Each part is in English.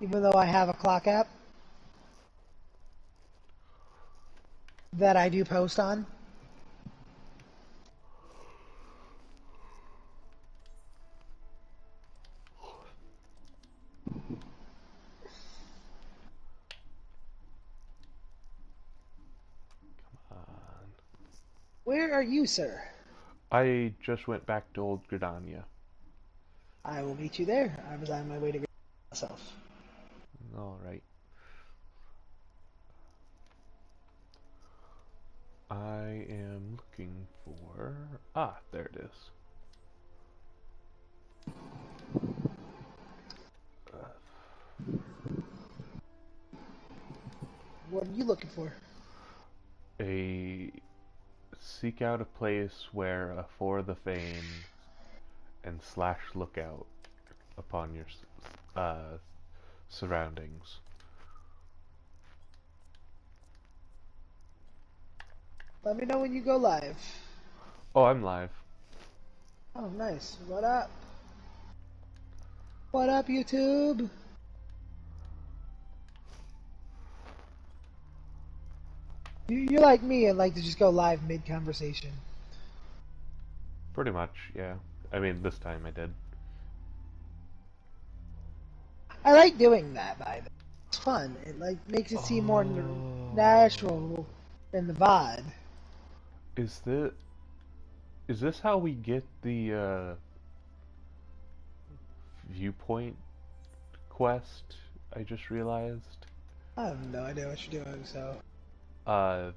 even though I have a clock app that I do post on. Where are you, sir? I just went back to Old Gridania. I will meet you there. I was on my way to get myself. Alright. I am looking for... Ah, there it is. What are you looking for? A... Seek out a place where a for the fame and slash lookout upon your surroundings. Let me know when you go live. Oh, I'm live. Oh, nice. What up? What up, YouTube? You're like me and like to just go live mid-conversation. Pretty much, yeah. I mean, this time I did. I like doing that, by the way. It's fun. It like makes it seem more Oh, natural than the VOD. is this how we get the viewpoint quest? I just realized. I have no idea what you're doing, so. Uh,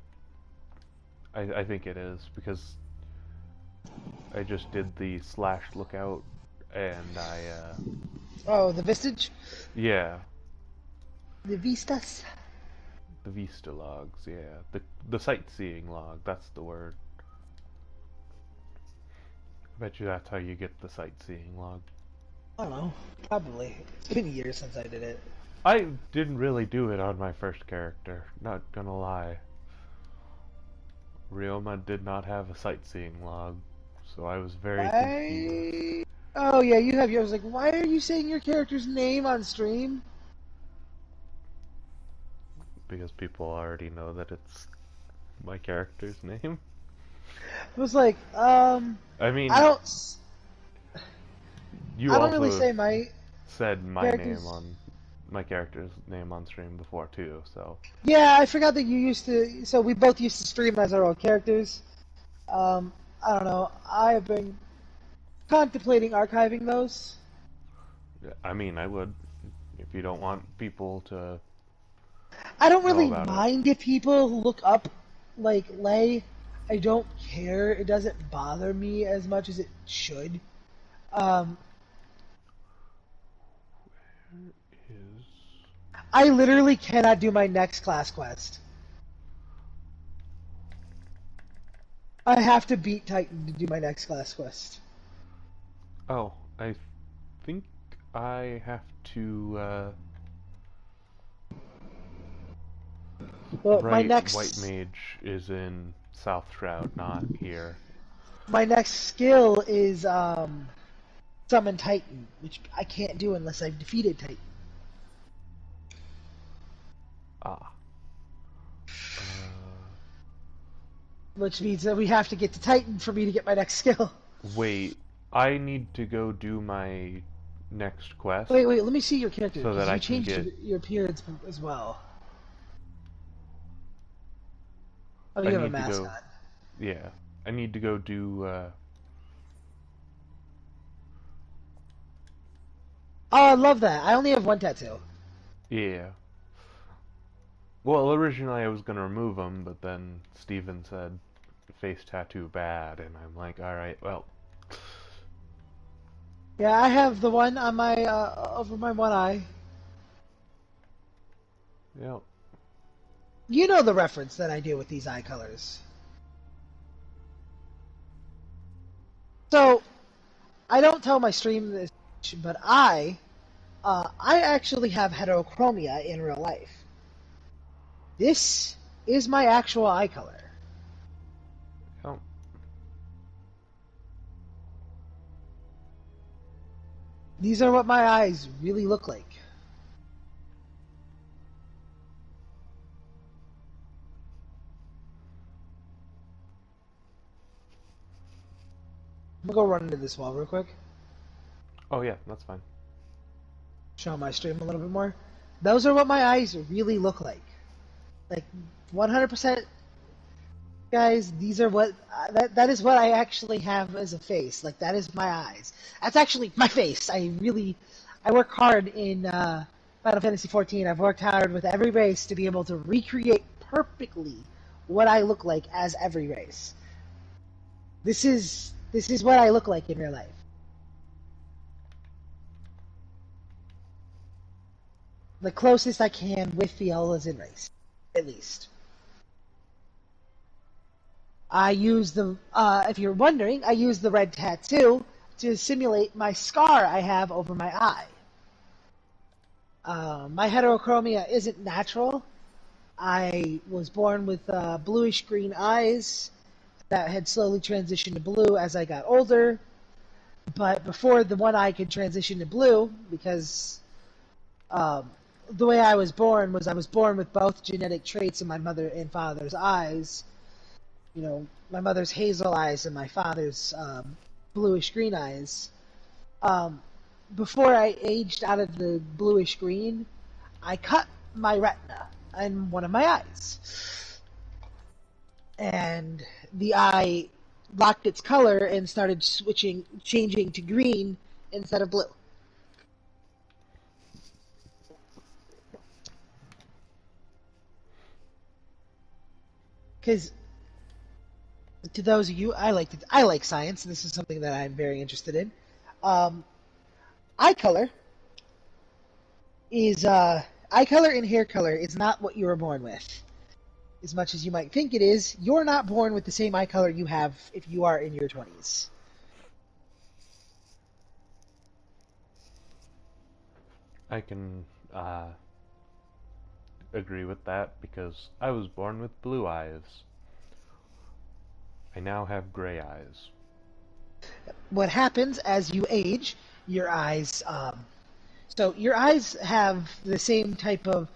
I think it is because I just did the slash lookout and Oh, the Vistage? yeah, The Vistas? the Vista logs, yeah, the sightseeing log. That's the word. I bet you that's how you get the sightseeing log. I don't know. Probably. It's been years since I did it. I didn't really do it on my first character, not gonna lie. Ryoma did not have a sightseeing log, so I was very confused. Why? Oh, yeah, you have yours. Like, why are you saying your character's name on stream? Because people already know that it's my character's name. I was like, I I mean, don't, you I don't really also have say my said my name character's. on my character's name on stream before too, so Yeah, I forgot that you used to. So we both used to stream as our own characters. I don't know. I have been contemplating archiving those. I mean, I would if you don't want people to I don't know really about it. mind if people look up like Lay. I don't care. It doesn't bother me as much as it should. Um, Is I literally cannot do my next class quest. I have to beat Titan to do my next class quest. oh, I think I have to Well, right. White Mage is in South Shroud, not here. my next skill is summon Titan, which I can't do unless I've defeated Titan. Ah. Uh, Which means that we have to get to Titan for me to get my next skill. wait. I need to go do my next quest Wait, let me see your character, so that because I you can changed get. your appearance as well. Oh, I you have a need to mask go. on. Yeah. I need to go do. Oh, I love that. I only have one tattoo. Yeah. Well, originally I was gonna remove them, but then Steven said face tattoo bad, and I'm like, alright, well. Yeah, I have the one on my over my one eye. Yep. You know the reference that I do with these eye colors. So I don't tell my stream this, but I actually have heterochromia in real life. This is my actual eye color. Yep. These are what my eyes really look like. I'm gonna go run into this wall real quick. Oh yeah, that's fine. Show my stream a little bit more. Those are what my eyes really look like. Like 100%, guys. These are what that is what I actually have as a face. Like that is my eyes. That's actually my face. I work hard in Final Fantasy 14. I've worked hard with every race to be able to recreate perfectly what I look like as every race. This is what I look like in real life. The closest I can with Fiola's in race, at least. I use if you're wondering, I use the red tattoo to simulate my scar I have over my eye. My heterochromia isn't natural. I was born with bluish green eyes that had slowly transitioned to blue as I got older. But before the one eye could transition to blue, because the way I was born with both genetic traits in my mother and father's eyes. You know, my mother's hazel eyes and my father's bluish green eyes. Before I aged out of the bluish green, I cut my retina in one of my eyes. And the eye locked its color and started changing to green instead of blue. Because to those of you, I like science. This is something that I'm very interested in. Eye color and hair color is not what you were born with. As much as you might think it is, you're not born with the same eye color you have if you are in your 20s. I can agree with that because I was born with blue eyes. I now have gray eyes. What happens as you age, your eyes, so your eyes have the same type of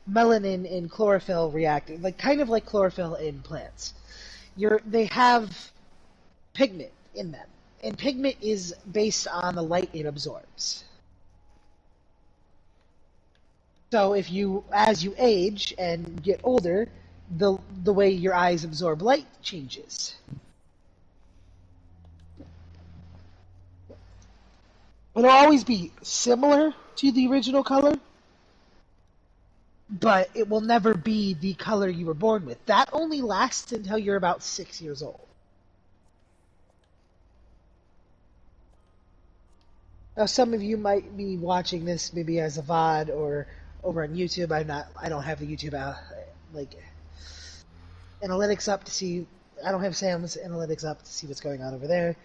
melanin and chlorophyll reacting, like kind of like chlorophyll in plants. They have pigment in them, and pigment is based on the light it absorbs. So as you age and get older, the way your eyes absorb light changes. It'll always be similar to the original color, but it will never be the color you were born with. That only lasts until you're about 6 years old. Now, some of you might be watching this maybe as a VOD or over on YouTube. I don't have the YouTube analytics up to see. I don't have Sam's analytics up to see what's going on over there.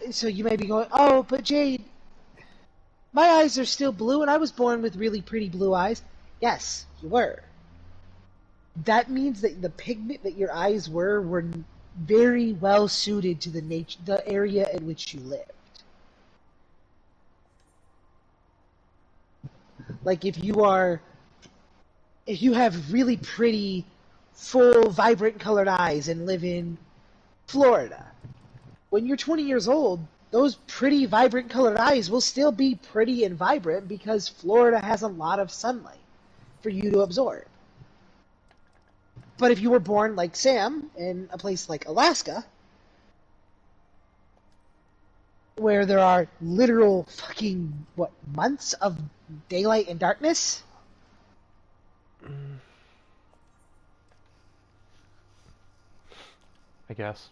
So you may be going, oh, but Jade, my eyes are still blue and I was born with really pretty blue eyes. Yes, you were. That means that the pigment that your eyes were very well suited to the area in which you lived. Like if you have really pretty, full, vibrant colored eyes and live in Florida, when you're 20 years old, those pretty, vibrant colored eyes will still be pretty and vibrant because Florida has a lot of sunlight for you to absorb. But if you were born like Sam in a place like Alaska, where there are literal fucking, months of daylight and darkness? I guess.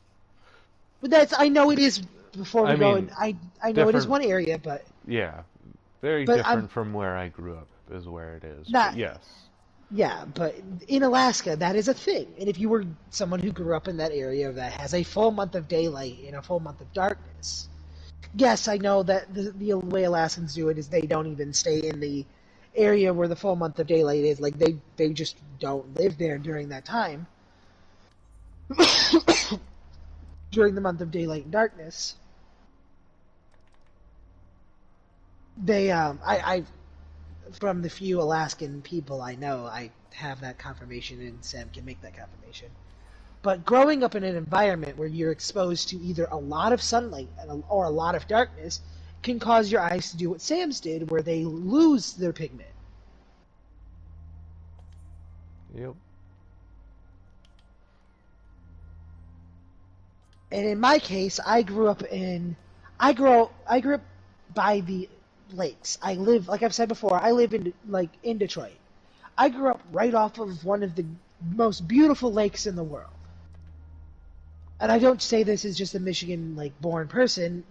But I know it is, before we go, and I know it is one area, but... Yeah, very different from where I grew up is where it is, but yes. Yeah, but in Alaska, that is a thing. And if you were someone who grew up in that area that has a full month of daylight and a full month of darkness, yes, I know that the way Alaskans do it is they don't even stay in the area where the full month of daylight is. Like, they just don't live there during that time. During the month of daylight and darkness. from the few Alaskan people I know, I have that confirmation, and Sam can make that confirmation. But growing up in an environment where you're exposed to either a lot of sunlight or a lot of darkness can cause your eyes to do what Sam's did, where they lose their pigment. Yep. And in my case, I grew up by the lakes. I live, like I've said before, I live in Detroit. I grew up right off of one of the most beautiful lakes in the world. And I don't say this as just a Michigan born person.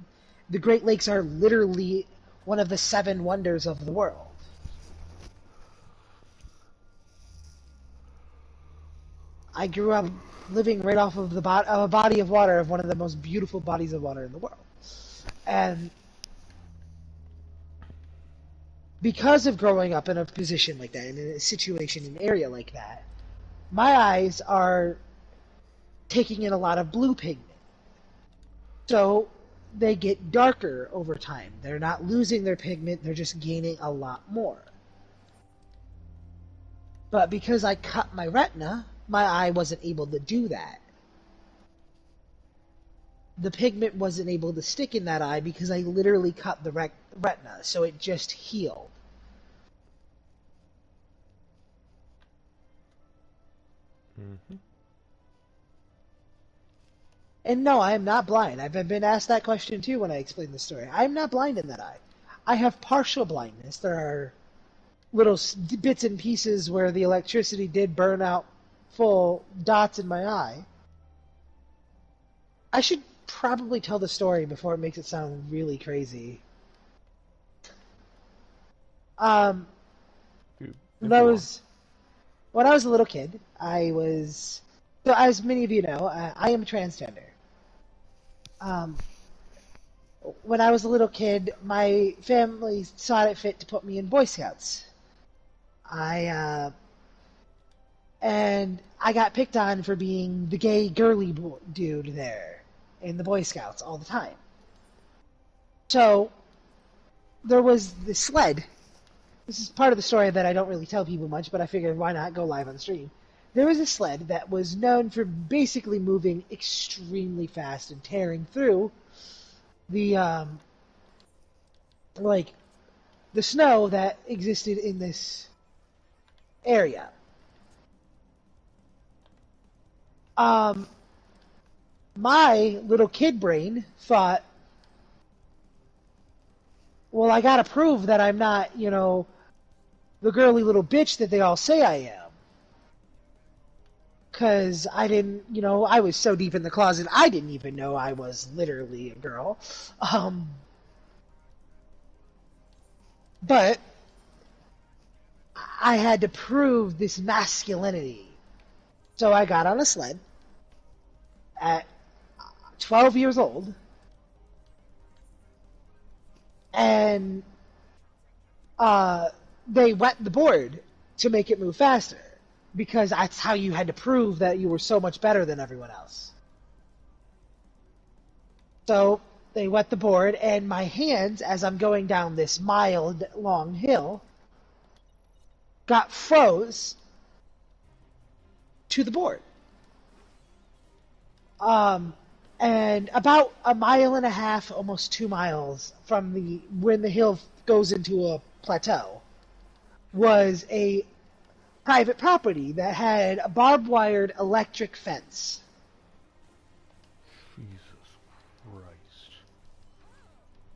The Great Lakes are literally one of the 7 wonders of the world. I grew up living right off of a body of water, of one of the most beautiful bodies of water in the world. And because of growing up in a position like that, in a situation, an area like that, my eyes are taking in a lot of blue pigment. So they get darker over time. They're not losing their pigment, they're just gaining a lot more. But because I cut my retina, my eye wasn't able to do that. The pigment wasn't able to stick in that eye because I literally cut the retina, so it just healed. Mm-hmm. And no, I am not blind. I've been asked that question too when I explain the story. I am not blind in that eye. I have partial blindness. There are little bits and pieces where the electricity did burn out full dots in my eye. I should probably tell the story before it makes it sound really crazy. Dude, when I was a little kid, so as many of you know, I am transgender. When I was a little kid, my family saw it fit to put me in Boy Scouts. And I got picked on for being the gay, girly dude there in the Boy Scouts all the time. So there was this sled. This is part of the story that I don't really tell people much, but I figured why not go live on stream. There was a sled that was known for basically moving extremely fast and tearing through the the snow that existed in this area. My little kid brain thought, well, I gotta prove that I'm not, the girly little bitch that they all say I am. Because I didn't, I was so deep in the closet, I didn't even know I was literally a girl. But I had to prove this masculinity. So I got on a sled at 12 years old, and they wet the board to make it move faster, because that's how you had to prove that you were so much better than everyone else. So they wet the board, and my hands, as I'm going down this mile-long hill, got froze to the board. And about a mile and a half, almost 2 miles from when the hill goes into a plateau, was a private property that had a barbed wired electric fence. Jesus Christ.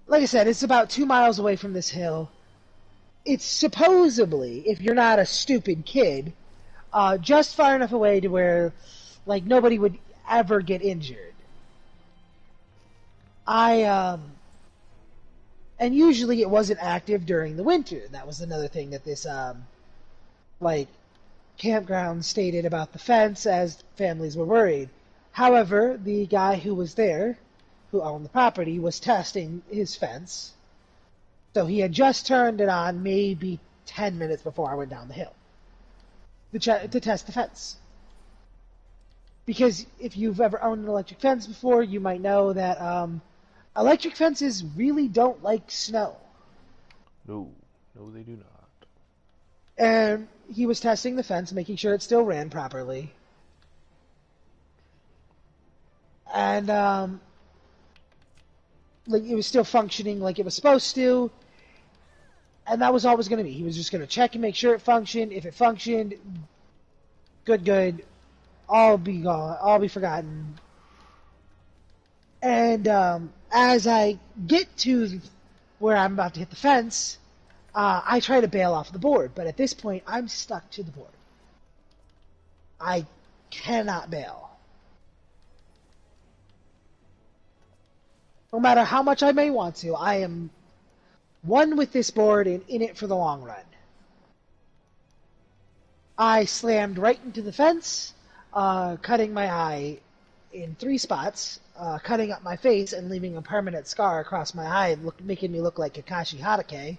Like I said, it's about 2 miles away from this hill. It's supposedly, if you're not a stupid kid, just far enough away to where nobody would ever get injured. And usually it wasn't active during the winter. That was another thing that this campground stated about the fence, as families were worried. However, the guy who was there, who owned the property, was testing his fence. So he had just turned it on maybe 10 minutes before I went down the hill to test the fence. Because if you've ever owned an electric fence before, you might know that electric fences really don't like snow. No, they do not. And he was testing the fence, making sure it still ran properly. And like it was still functioning like it was supposed to. And that was all it was going to be. He was just going to check and make sure it functioned. If it functioned, good, all be gone, all be forgotten. And as I get to where I'm about to hit the fence, I try to bail off the board, but at this point, I'm stuck to the board. I cannot bail. No matter how much I may want to, I am one with this board and in it for the long run. I slammed right into the fence, cutting my eye in 3 spots, cutting up my face and leaving a permanent scar across my eye, making me look like Kakashi Hatake.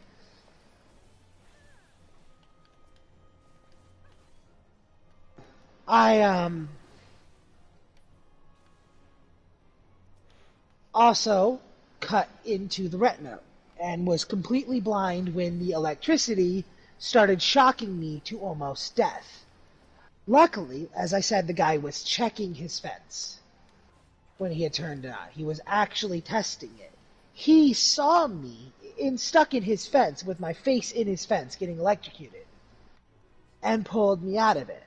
I also cut into the retina and was completely blind when the electricity started shocking me to almost death. Luckily, as I said, the guy was checking his fence when he had turned it on. He was actually testing it. He saw me stuck in his fence with my face in his fence getting electrocuted and pulled me out of it.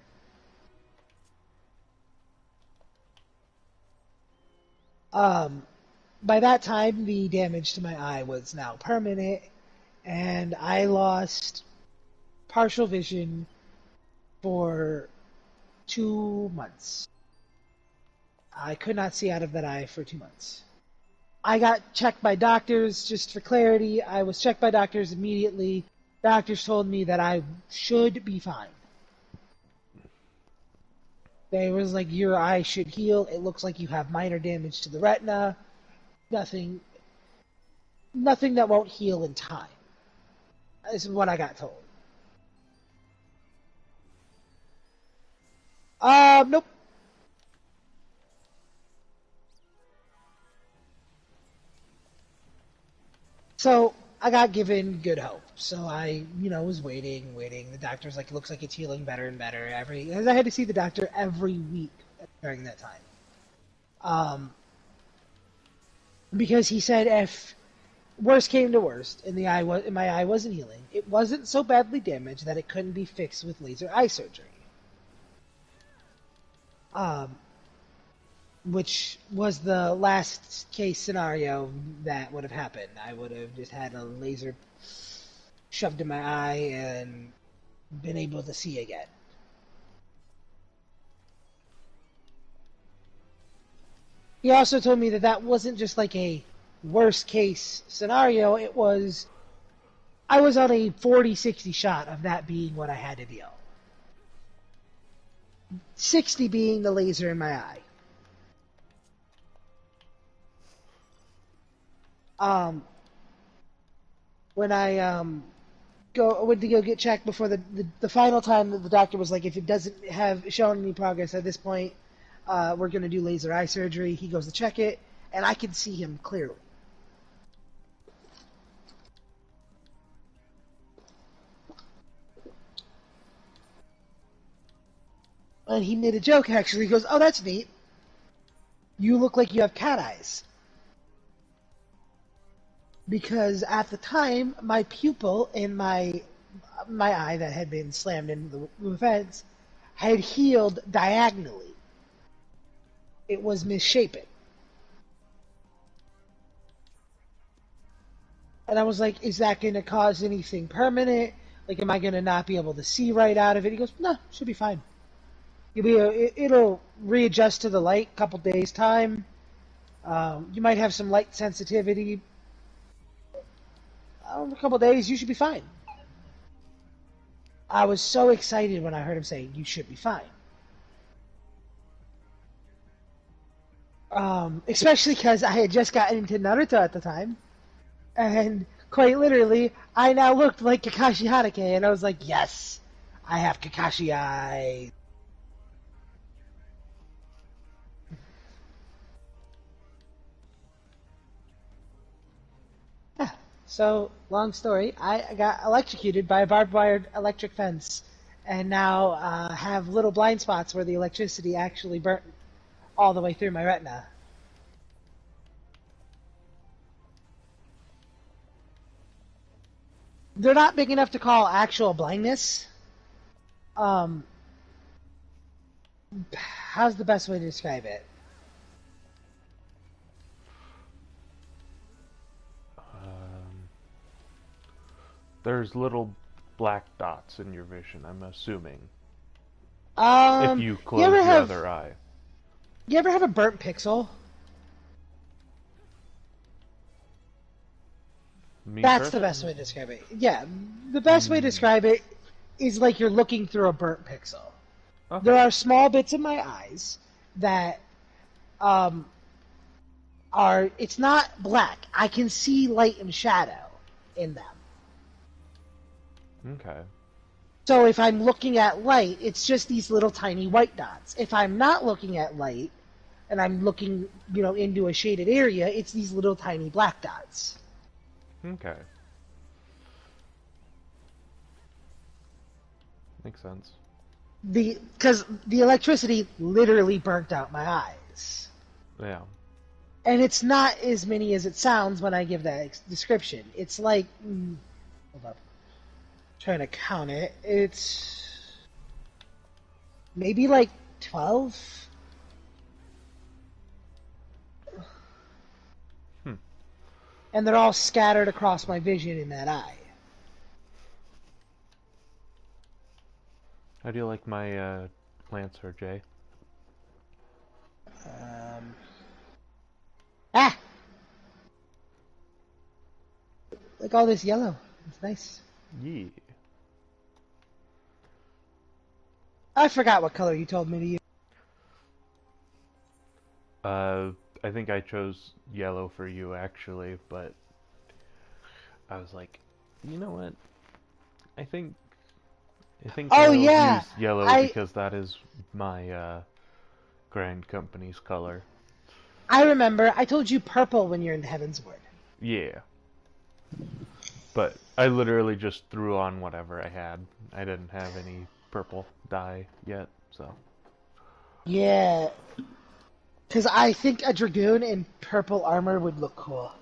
By that time, the damage to my eye was now permanent, and I lost partial vision for 2 months. I could not see out of that eye for 2 months. I got checked by doctors, just for clarity. I was checked by doctors immediately. Doctors told me that I should be fine. They was like, your eye should heal. It looks like you have minor damage to the retina. Nothing that won't heal in time. This is what I got told. Nope. So I got given good hope. So I, was waiting. The doctor's like, looks like it's healing better and better. As I had to see the doctor every week during that time. Because he said if worst came to worst, and my eye wasn't healing, it wasn't so badly damaged that it couldn't be fixed with laser eye surgery. Which was the last case scenario that would have happened. I would have just had a laser shoved in my eye and been able to see again. He also told me that wasn't just like a worst case scenario, I was on a 40-60 shot of that being what I had to deal. 60 being the laser in my eye. When I went to go get checked before the final time, that the doctor was like, if it doesn't have shown any progress at this point, we're going to do laser eye surgery. He goes to check it, and I can see him clearly. And he made a joke, actually. He goes, oh, that's neat. You look like you have cat eyes. Because at the time, my pupil in my eye that had been slammed into the fence had healed diagonally. It was misshapen. And I was like, is that going to cause anything permanent? Like, am I going to not be able to see right out of it? He goes, no, should be fine. It'll readjust to the light a couple days' time. You might have some light sensitivity. A couple days, you should be fine. I was so excited when I heard him say, you should be fine. Especially because I had just gotten into Naruto at the time. And quite literally, I now looked like Kakashi Hatake, and I was like, yes, I have Kakashi eyes. Yeah. So, long story, I got electrocuted by a barbed wire electric fence, and now have little blind spots where the electricity actually burnt all the way through my retina. They're not big enough to call actual blindness. Um, how's the best way to describe it? Um, there's little black dots in your vision, I'm assuming. If you You close ever your have other eye. you ever have a burnt pixel? Me That's the best personally? way to describe it. Yeah, the best way to Hmm. describe it is like you're looking through a burnt pixel. There Okay. are small bits in my eyes that um, are. It's not black. I can see light and shadow in them. Okay. So if I'm looking at light, it's just these little tiny white dots. If I'm not looking at light and I'm looking, into a shaded area, it's these little tiny black dots. Okay. Makes sense. Because the electricity literally burnt out my eyes. Yeah. And it's not as many as it sounds when I give that description. It's like, hold up, trying to count it. It's maybe like 12. Hmm. And they're all scattered across my vision in that eye. How do you like my Lancer, Jay? Um, ah! Like all this yellow. It's nice. Yeah. I forgot what color you told me to use. Uh, I think I chose yellow for you actually, but I was like, you know what? I think I think Oh I'll yeah, use yellow I because that is my grand company's color. I remember. I told you purple when you're in Heavensward. Yeah. But I literally just threw on whatever I had. I didn't have any purple dye yet, so. Yeah, because I think a Dragoon in purple armor would look cool.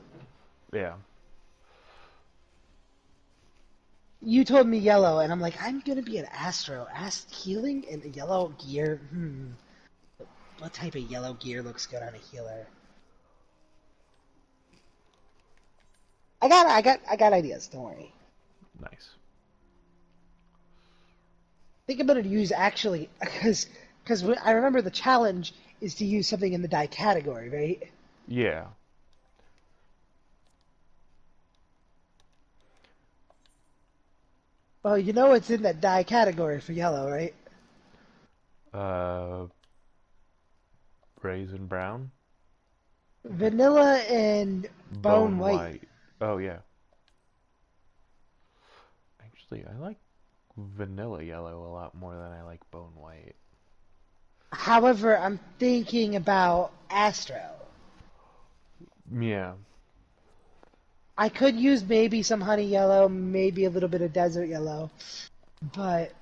Yeah. You told me yellow, and I'm like, I'm gonna be an Astro. Healing in a yellow gear. What type of yellow gear looks good on a healer? I got ideas. Don't worry. Nice. I think I'm gonna use actually, because I remember the challenge is to use something in the die category, right? Yeah. Well, you know it's in that die category for yellow, right? Uh, Raisin brown? Vanilla and bone Bone white. white. Oh, yeah. Actually, I like vanilla yellow a lot more than I like bone white. However, I'm thinking about Astro. Yeah. I could use maybe some honey yellow, maybe a little bit of desert yellow, but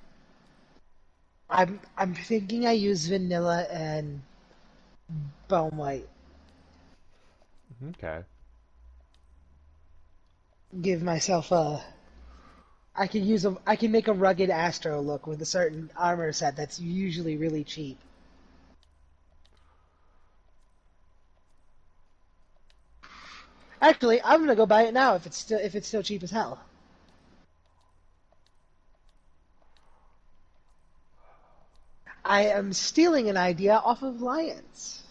I'm thinking I use vanilla and bone white. Okay. Give myself a. I can make a rugged Astro look with a certain armor set that's usually really cheap. Actually, I'm gonna go buy it now if it's still cheap as hell. I am stealing an idea off of Lions.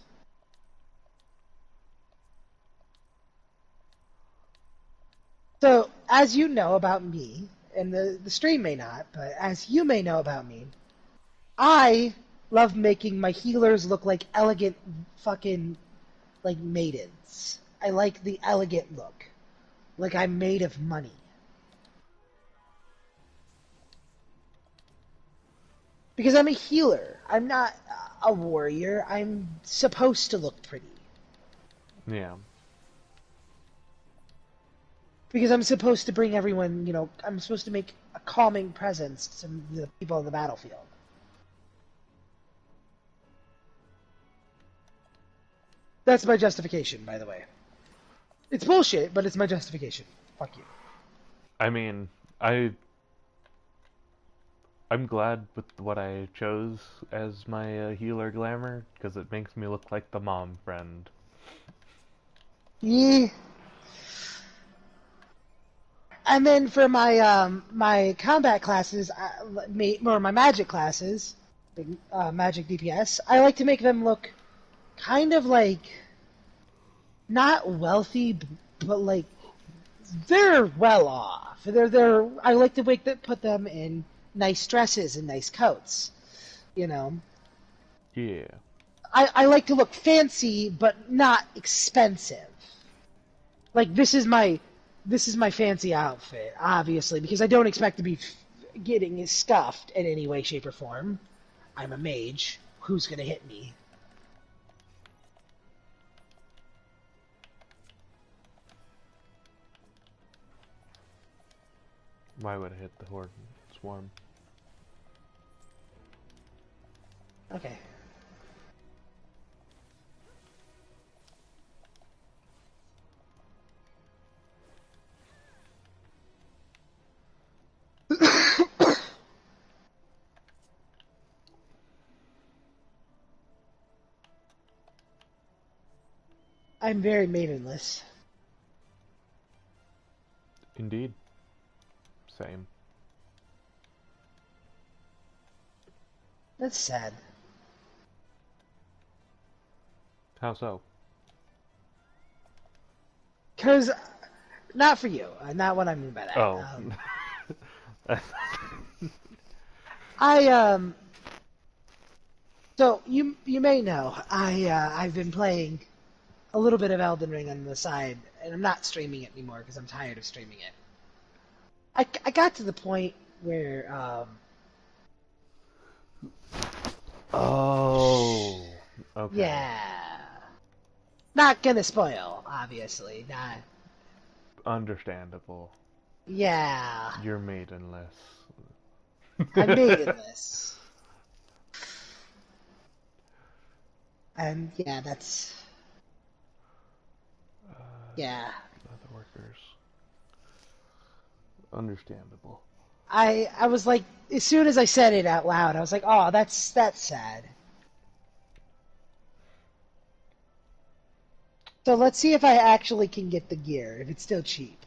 So, as you know about me, and the stream may not, but as you may know about me, I love making my healers look like elegant fucking like maidens. I like the elegant look. Like I'm made of money. Because I'm a healer. I'm not a warrior. I'm supposed to look pretty. Yeah. Because I'm supposed to bring everyone, I'm supposed to make a calming presence to the people on the battlefield. That's my justification, by the way. It's bullshit, but it's my justification. Fuck you. I mean, I'm glad with what I chose as my healer glamour because it makes me look like the mom friend. Yeah. And then for my combat classes, or my magic classes, magic DPS, I like to make them look kind of like not wealthy, but like they're well off. They're. I like to put them in nice dresses and nice coats. You know, Yeah. I like to look fancy, but not expensive. Like this is my fancy outfit, obviously, because I don't expect to be getting scuffed in any way, shape, or form. I'm a mage. Who's gonna hit me? Why would I hit the horde swarm? Okay. I'm very maidenless. Indeed. Same. That's sad. How so? Cause not for you. Not what I mean by that. Oh. I So you may know I've been playing a little bit of Elden Ring on the side, and I'm not streaming it anymore because I'm tired of streaming it. I got to the point where Oh. Okay. yeah, not gonna spoil, obviously. Not Understandable. yeah. You're maidenless. I'm maidenless, and yeah, that's yeah. Other workers. Understandable. I was like, as soon as I said it out loud, I was like, oh, that's sad. So let's see if I actually can get the gear, if it's still cheap.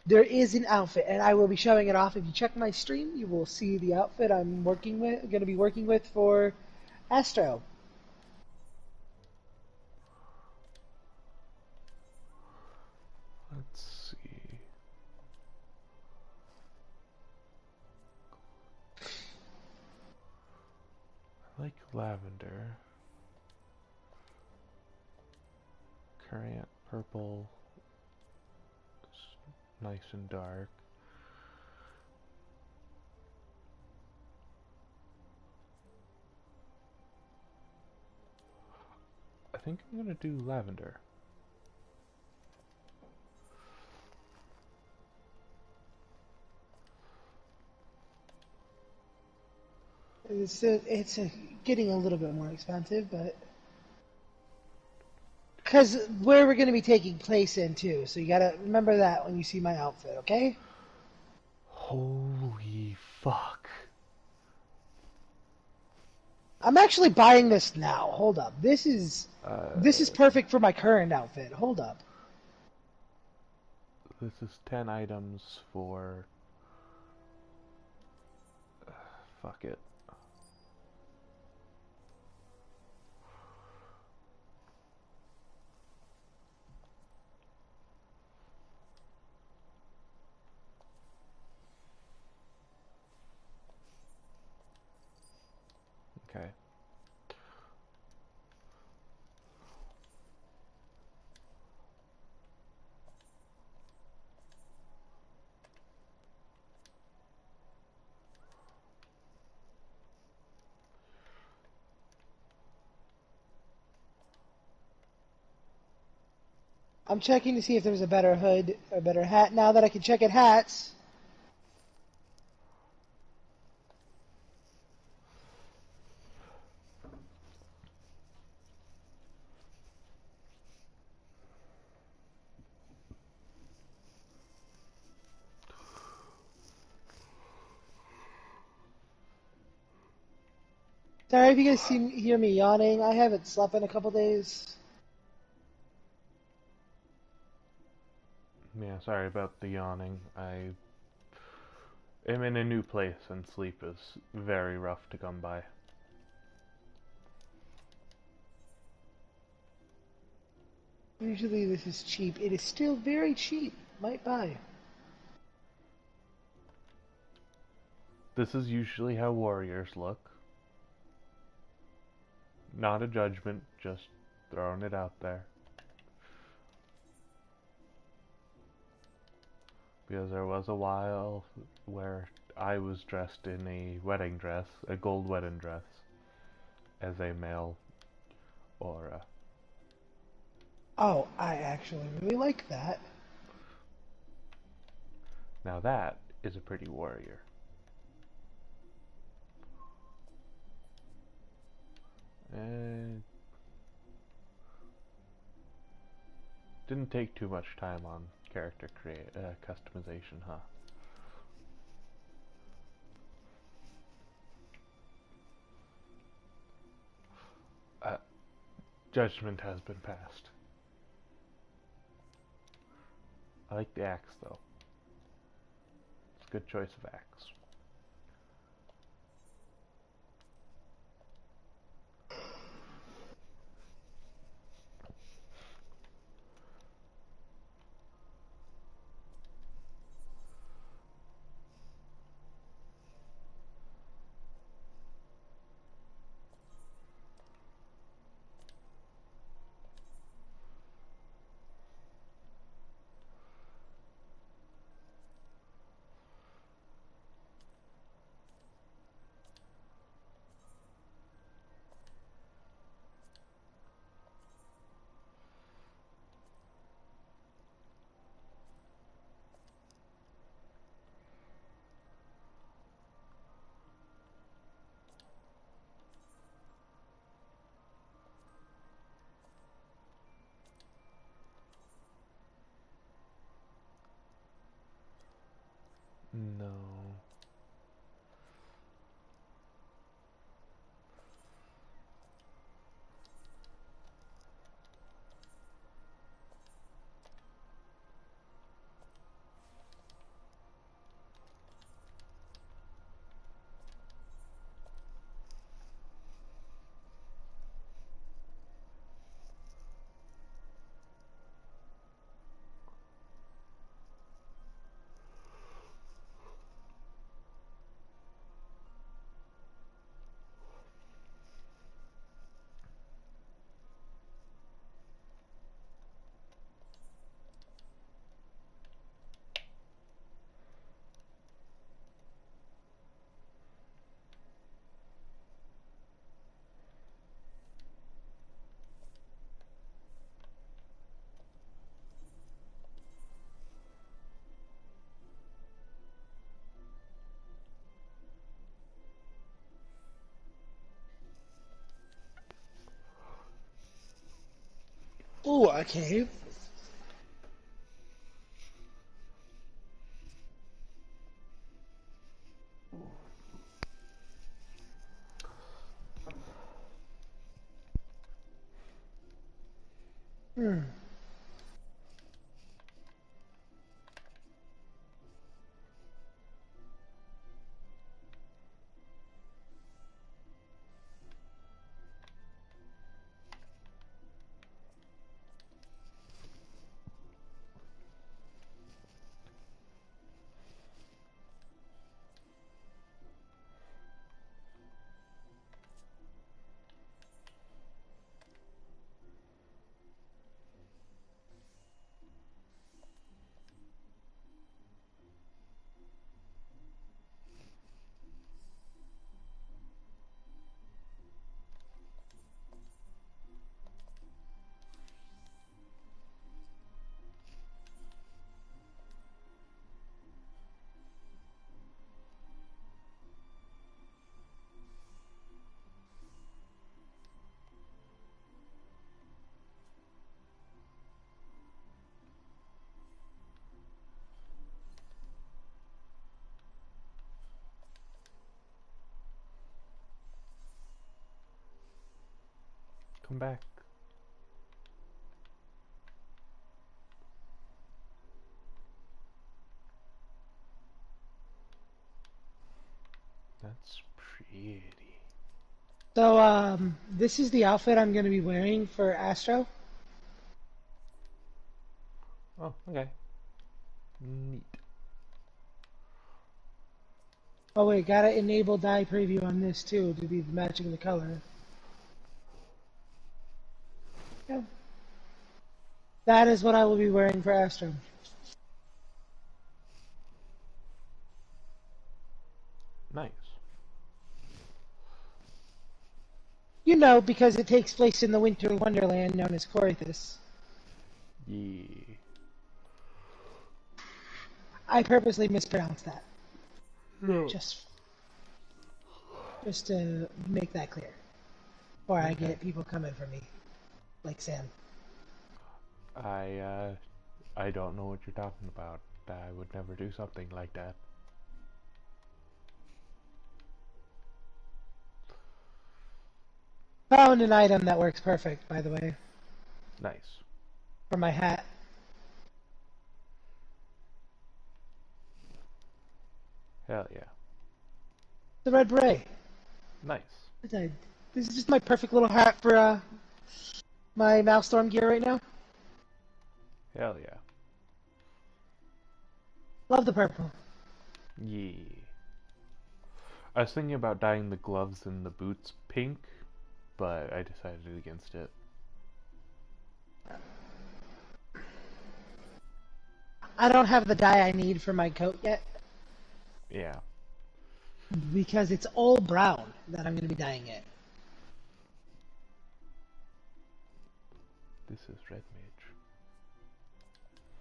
There is an outfit, and I will be showing it off. If you check my stream, you will see the outfit I'm going to be working with for Astro. Let's see. I like lavender. Currant purple. It's nice and dark. I think I'm gonna do lavender. It's getting a little bit more expensive, but because where we're going to be taking place in too, so you got to remember that when you see my outfit, okay? Holy fuck. I'm actually buying this now. Hold up. This is perfect for my current outfit. Hold up. This is 10 items for... fuck it. Okay. I'm checking to see if there's a better hood or a better hat. Now that I can check at hats. Sorry if you guys hear me yawning. I haven't slept in a couple days. Yeah, sorry about the yawning. I am in a new place and sleep is very rough to come by. Usually this is cheap. It is still very cheap. Might buy. This is usually how warriors look. Not a judgment, just throwing it out there. Because there was a while where I was dressed in a wedding dress, a gold wedding dress, as a male aura. Oh, I actually really like that. Now that is a pretty warrior. Didn't take too much time on character customization, huh? Judgment has been passed. I like the axe though. It's a good choice of axe. No. Ooh, a cave. Hmm. Come back. That's pretty. So, this is the outfit I'm going to be wearing for Astro. Oh, okay. Neat. Oh wait, gotta enable dye preview on this too to be matching the color. Yeah. That is what I will be wearing for Astro. Nice. You know, because it takes place in the winter wonderland known as Corythus. Yeah. I purposely mispronounced that. No. Just to make that clear. Or I Okay. get people coming for me. Like Sam. I don't know what you're talking about. I would never do something like that. Found an item that works perfect, by the way, Nice. for my hat. Hell yeah. The red beret. Nice. This is just my perfect little hat for my Maelstrom gear right now. Hell yeah. Love the purple. Yeah. I was thinking about dyeing the gloves and the boots pink, but I decided against it. I don't have the dye I need for my coat yet Yeah. because it's all brown that I'm going to be dyeing it. This is Red Mage.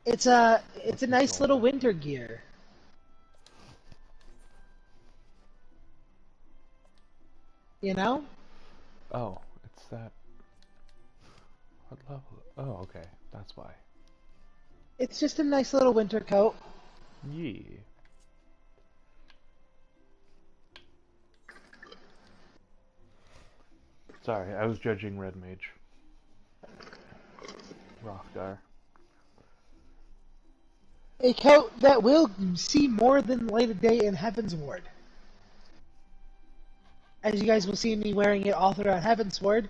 It's a What's nice going little on? winter gear. You know? Oh, it's that. What level? Oh, okay. That's why. It's just a nice little winter coat. Yeah. Sorry, I was judging Red Mage. Rothgar. A coat that will see more than light of day in Heaven's Ward. As you guys will see me wearing it all throughout Heaven's Ward,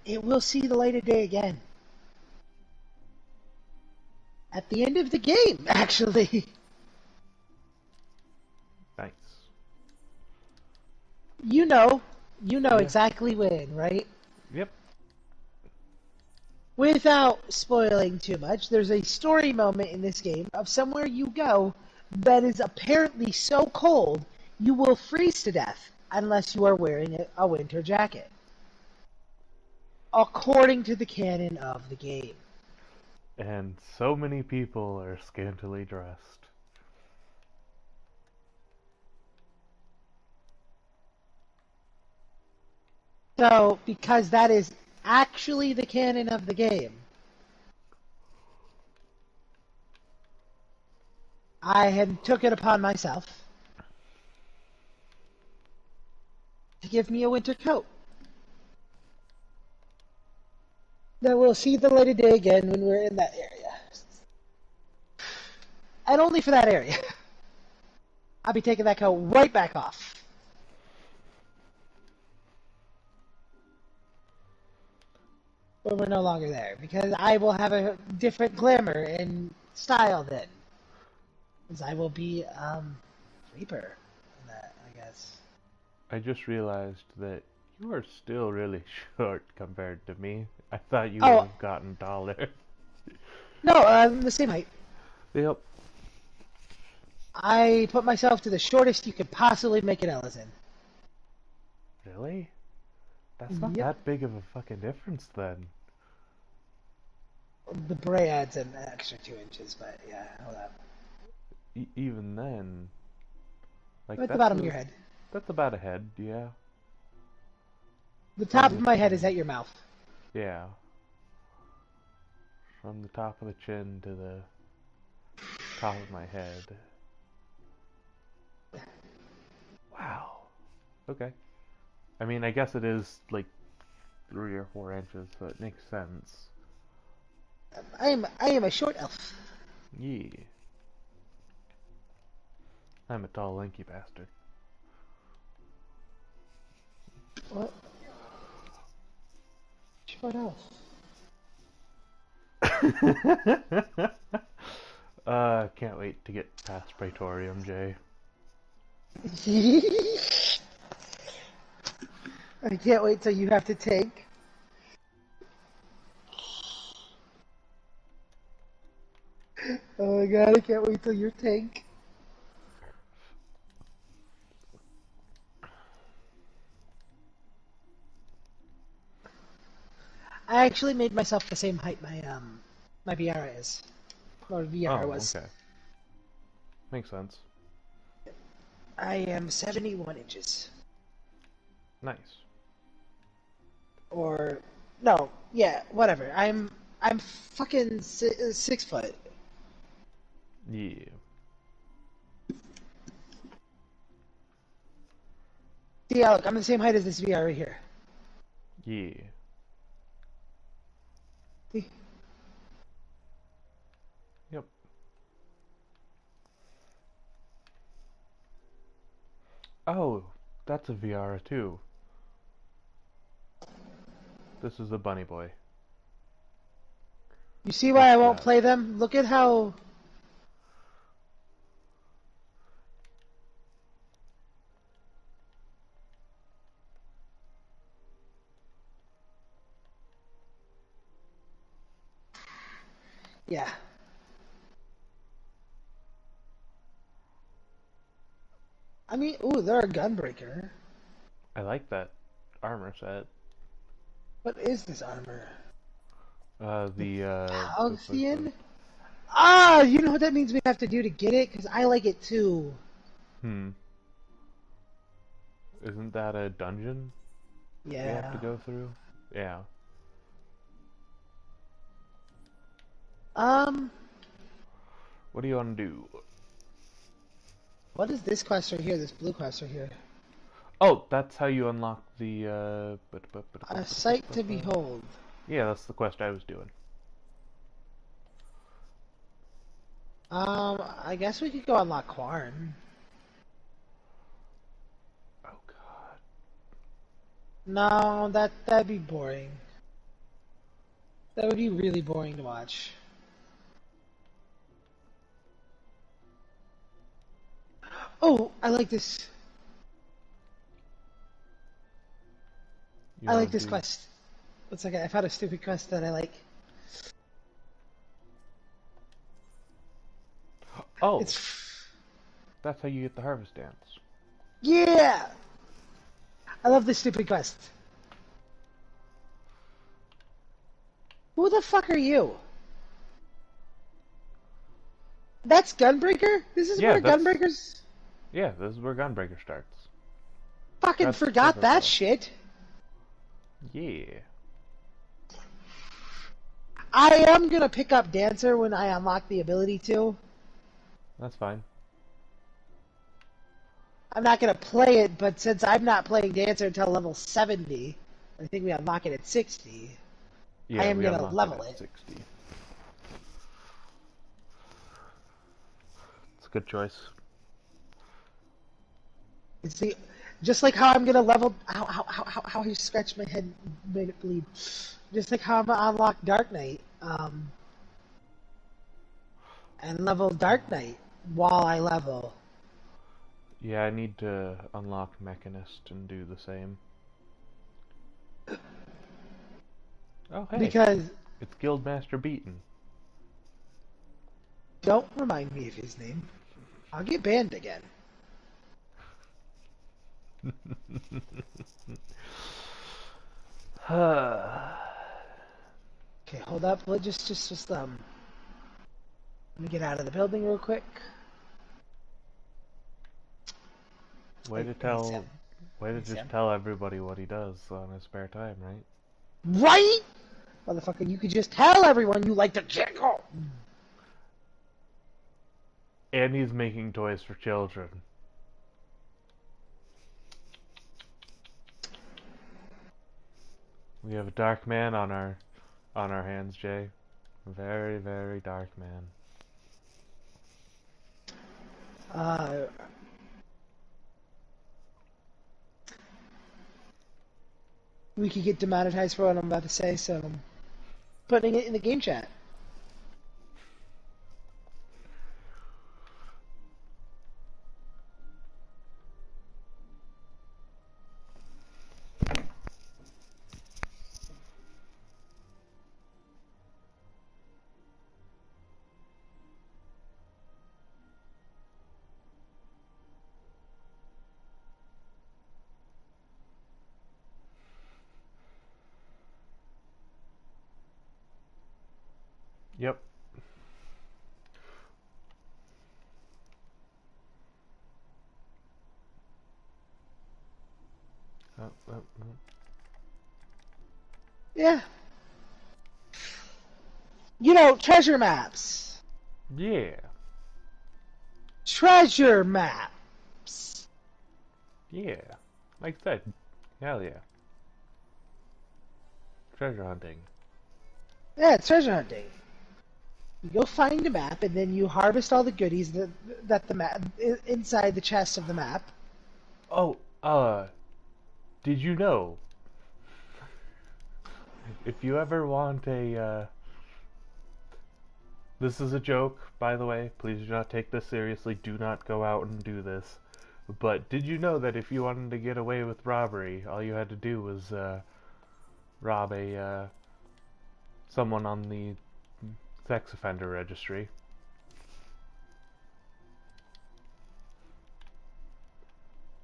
it will see the light of day again. At the end of the game, actually. Nice. You know Yeah. exactly when, right? Yep. Without spoiling too much, there's a story moment in this game of somewhere you go that is apparently so cold you will freeze to death unless you are wearing a winter jacket. According to the canon of the game. And so many people are scantily dressed. So, because that is actually the canon of the game, I had took it upon myself to give me a winter coat that will see the light of day again when we're in that area. And only for that area. I'll be taking that coat right back off. When we're no longer there, because I will have a different glamour and style then. Because I will be, Reaper in that, I guess. I just realized that you are still really short compared to me. I thought you would Oh, have gotten taller. no, I'm the same height. Yep. I put myself to the shortest you could possibly make an Ellison. Really? That's not Yep. that big of a fucking difference then. The bray adds an extra 2 inches, but yeah, hold up. Even then, like At the bottom of your head. that's about a head, yeah. The top From of the my head is chin. at your mouth. Yeah. From the top of the chin to the top of my head. Wow. Okay. I mean, I guess it is like 3 or 4 inches, so it makes sense. I am a short elf. Yeah. I'm a tall, lanky bastard. What? Short elf. Can't wait to get past Praetorium, Jay. I can't wait till you have to tank. Oh my god, I can't wait till you're tank. I actually made myself the same height my VR is. Or VR Oh, was. okay. Makes sense. I am 71 inches. Nice. Or no, yeah, whatever. I'm fucking 6 foot. Yeah. Yeah, look, I'm the same height as this VR right here. Yeah. See? Yep. Oh, that's a VR too. This is the bunny boy. You see why I What's won't that? play them? Look at how... Yeah. I mean, ooh, they're a Gunbreaker. I like that armor set. What is this armor? The Halcyon? Ah, you know what that means we have to do to get it? Because I like it too. hmm. Isn't that a dungeon we have to Yeah. go through? Yeah. Um, What do you want to do? what is this quest right here? This blue quest right here. Oh, that's how you unlock the A sight to behold. Yeah, that's the quest I was doing. I guess we could go unlock Quarn. Oh god. No, that'd be boring. That would be really boring to watch. Oh, I like this. You I like want this to do? quest. It's like I found a stupid quest that I like. Oh, It's that's how you get the harvest dance. yeah. I love this stupid quest. Who the fuck are you? That's Gunbreaker? This is Yeah, where that's Gunbreaker's... yeah. This is where Gunbreaker starts. Fucking That's forgot perfect that though. shit. Yeah. I am gonna pick up Dancer when I unlock the ability to. That's fine. I'm not gonna play it, but since I'm not playing Dancer until level 70, I think we unlock it at 60. I Yeah, am we gonna unlock it level at it. 60. It's a good choice. It's the just like how I'm gonna level. How he scratched my head, made it bleed. Just like how I'm gonna unlock Darkknight, and level Darkknight while I level. Yeah, I need to unlock Mechanist and do the same. Oh, hey. Because It's Guildmaster Beaton. don't remind me of his name. I'll get banned again. Okay, hold up. Let's just let me get out of the building real quick. Way Hey, to hey Sam. tell, way to Hey just Sam. tell everybody what he does on his spare time, right? Right? Motherfucker, you could just tell everyone you like to jiggle. And he's making toys for children. We have a dark man on our hands, Jay. A very, very dark man. Uh, we could get demonetized for what I'm about to say, so I'm putting it in the game chat. Yep. Oh. Yeah. You know, treasure maps. Yeah. Treasure maps. Yeah. Like that. Hell yeah. Treasure hunting. Yeah, it's treasure hunting. You go find a map, and then you harvest all the goodies that the map inside the chest of the map. Oh, did you know? If you ever want a, this is a joke, by the way. Please do not take this seriously. Do not go out and do this. But did you know that if you wanted to get away with robbery, all you had to do was rob someone on the sex offender registry?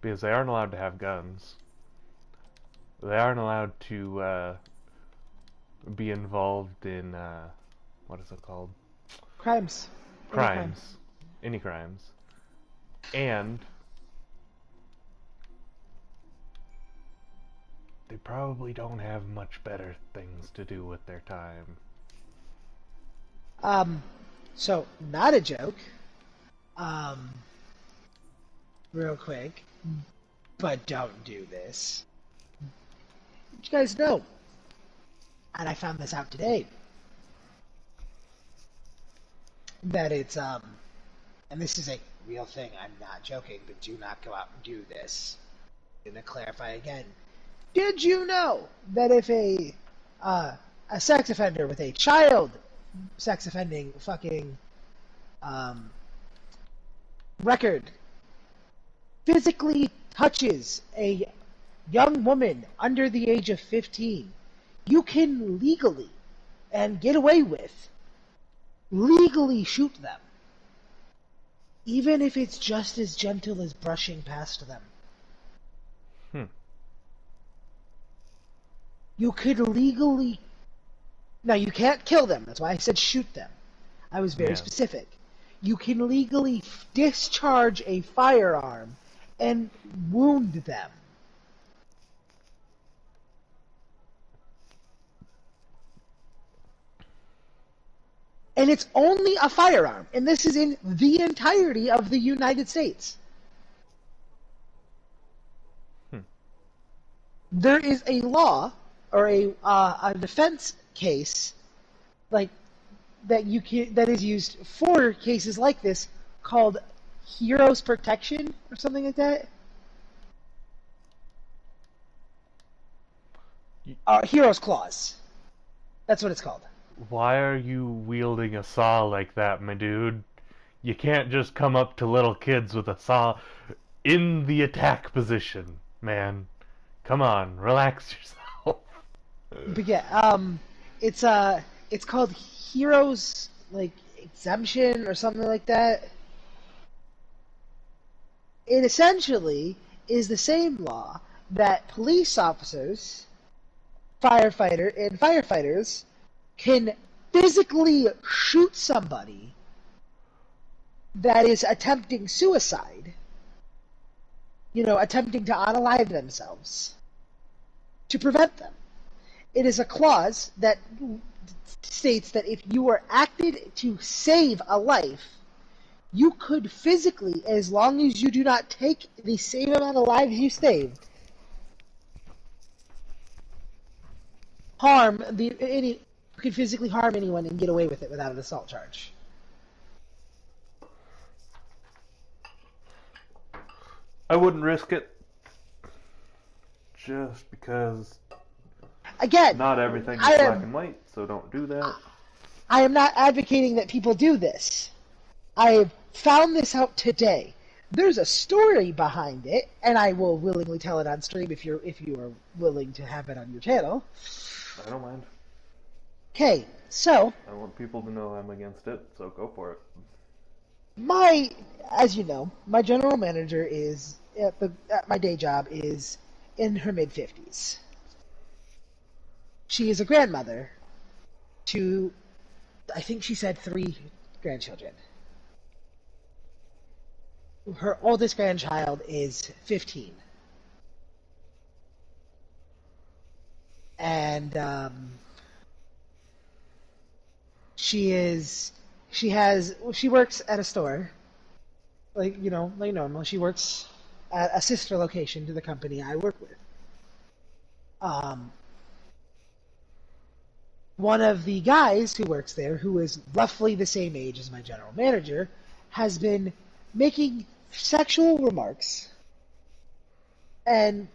Because they aren't allowed to have guns. They aren't allowed to be involved in what is it called? Crimes. Crimes. Any crimes. And they probably don't have much better things to do with their time. So not a joke. Real quick, but don't do this. You guys know, and I found this out today, that it's and this is a real thing. I'm not joking, but do not go out and do this. I'm gonna clarify again. Did you know that if a sex offender with a child sex offending fucking record physically touches a young woman under the age of 15, you can legally and get away with legally shoot them, even if it's just as gentle as brushing past them. You could legally... Now, you can't kill them. That's why I said shoot them. I was very specific. You can legally discharge a firearm and wound them. And it's only a firearm. And this is in the entirety of the United States. There is a law or a defense case like that is used for cases like this called Heroes Protection or something like that. Heroes Clause. That's what it's called. Why are you wielding a saw like that, my dude? You can't just come up to little kids with a saw in the attack position, man. Come on, relax yourself. But yeah, it's called Heroes Exemption or something like that. It essentially is the same law that police officers, firefighters can physically shoot somebody that is attempting suicide, attempting to unalive themselves, to prevent them. It is a clause that states that if you were acted to save a life, you could physically, as long as you do not take the same amount of lives you saved, you can physically harm anyone and get away with it without an assault charge. I wouldn't risk it. Just because Again, not everything is black and white, so don't do that. I am not advocating that people do this. I found this out today. There's a story behind it, and I will willingly tell it on stream if you are willing to have it on your channel. I don't mind. Okay, so I want people to know I'm against it, so go for it. As you know, my general manager is at my day job is in her mid-50s. She is a grandmother to, I think she said 3 grandchildren. Her oldest grandchild is 15. And she works at a store, like normal. She works at a sister location to the company I work with. One of the guys who works there, who is roughly the same age as my general manager, has been making sexual remarks and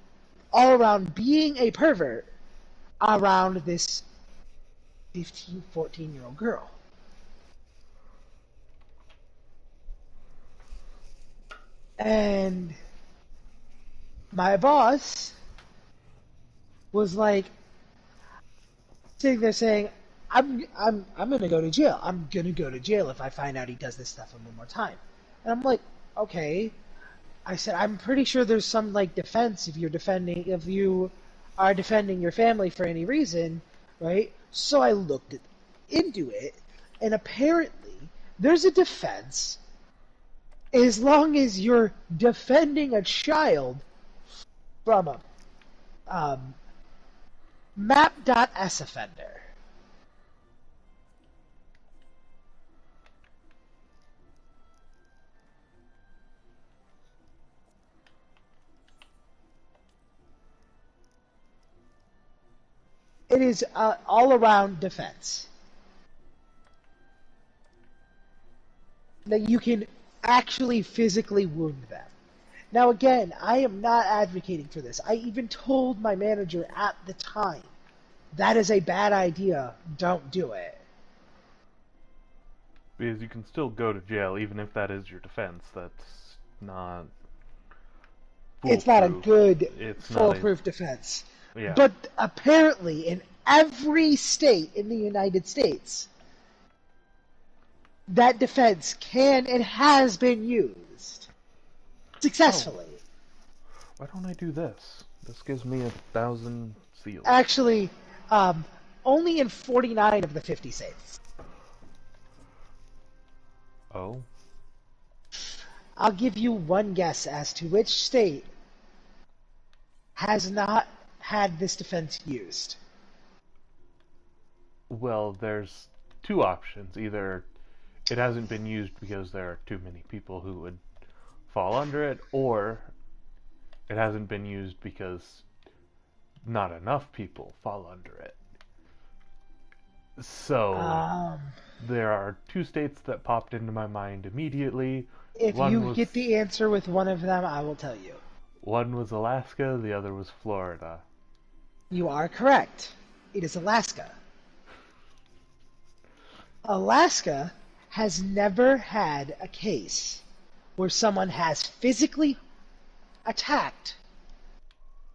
all around being a pervert around this 15, 14-year-old girl. And my boss was like sitting there saying, I'm gonna go to jail. I'm gonna go to jail if I find out he does this stuff one more time. And I'm like, okay. I said, I'm pretty sure there's some defense if you are defending your family for any reason, right? So I looked into it, and apparently there's a defense as long as you're defending a child from a map.s offender. It is all-around defense. That you can actually physically wound them. Now again, I am not advocating for this. I even told my manager at the time, that is a bad idea, don't do it. Because you can still go to jail even if that is your defense. That's not foolproof. It's not a good foolproof defense. Yeah. But apparently in every state in the United States, that defense can and has been used successfully. Oh. Why don't I do this? This gives me 1,000 seals. Actually, only in 49 of the 50 states. Oh? I'll give you one guess as to which state has not had this defense used. Well, there's 2 options. Either it hasn't been used because there are too many people who would fall under it, or it hasn't been used because not enough people fall under it. So, there are 2 states that popped into my mind immediately. If you get the answer with one of them, I will tell you. One was Alaska, the other was Florida. You are correct. It is Alaska. Alaska has never had a case where someone has physically attacked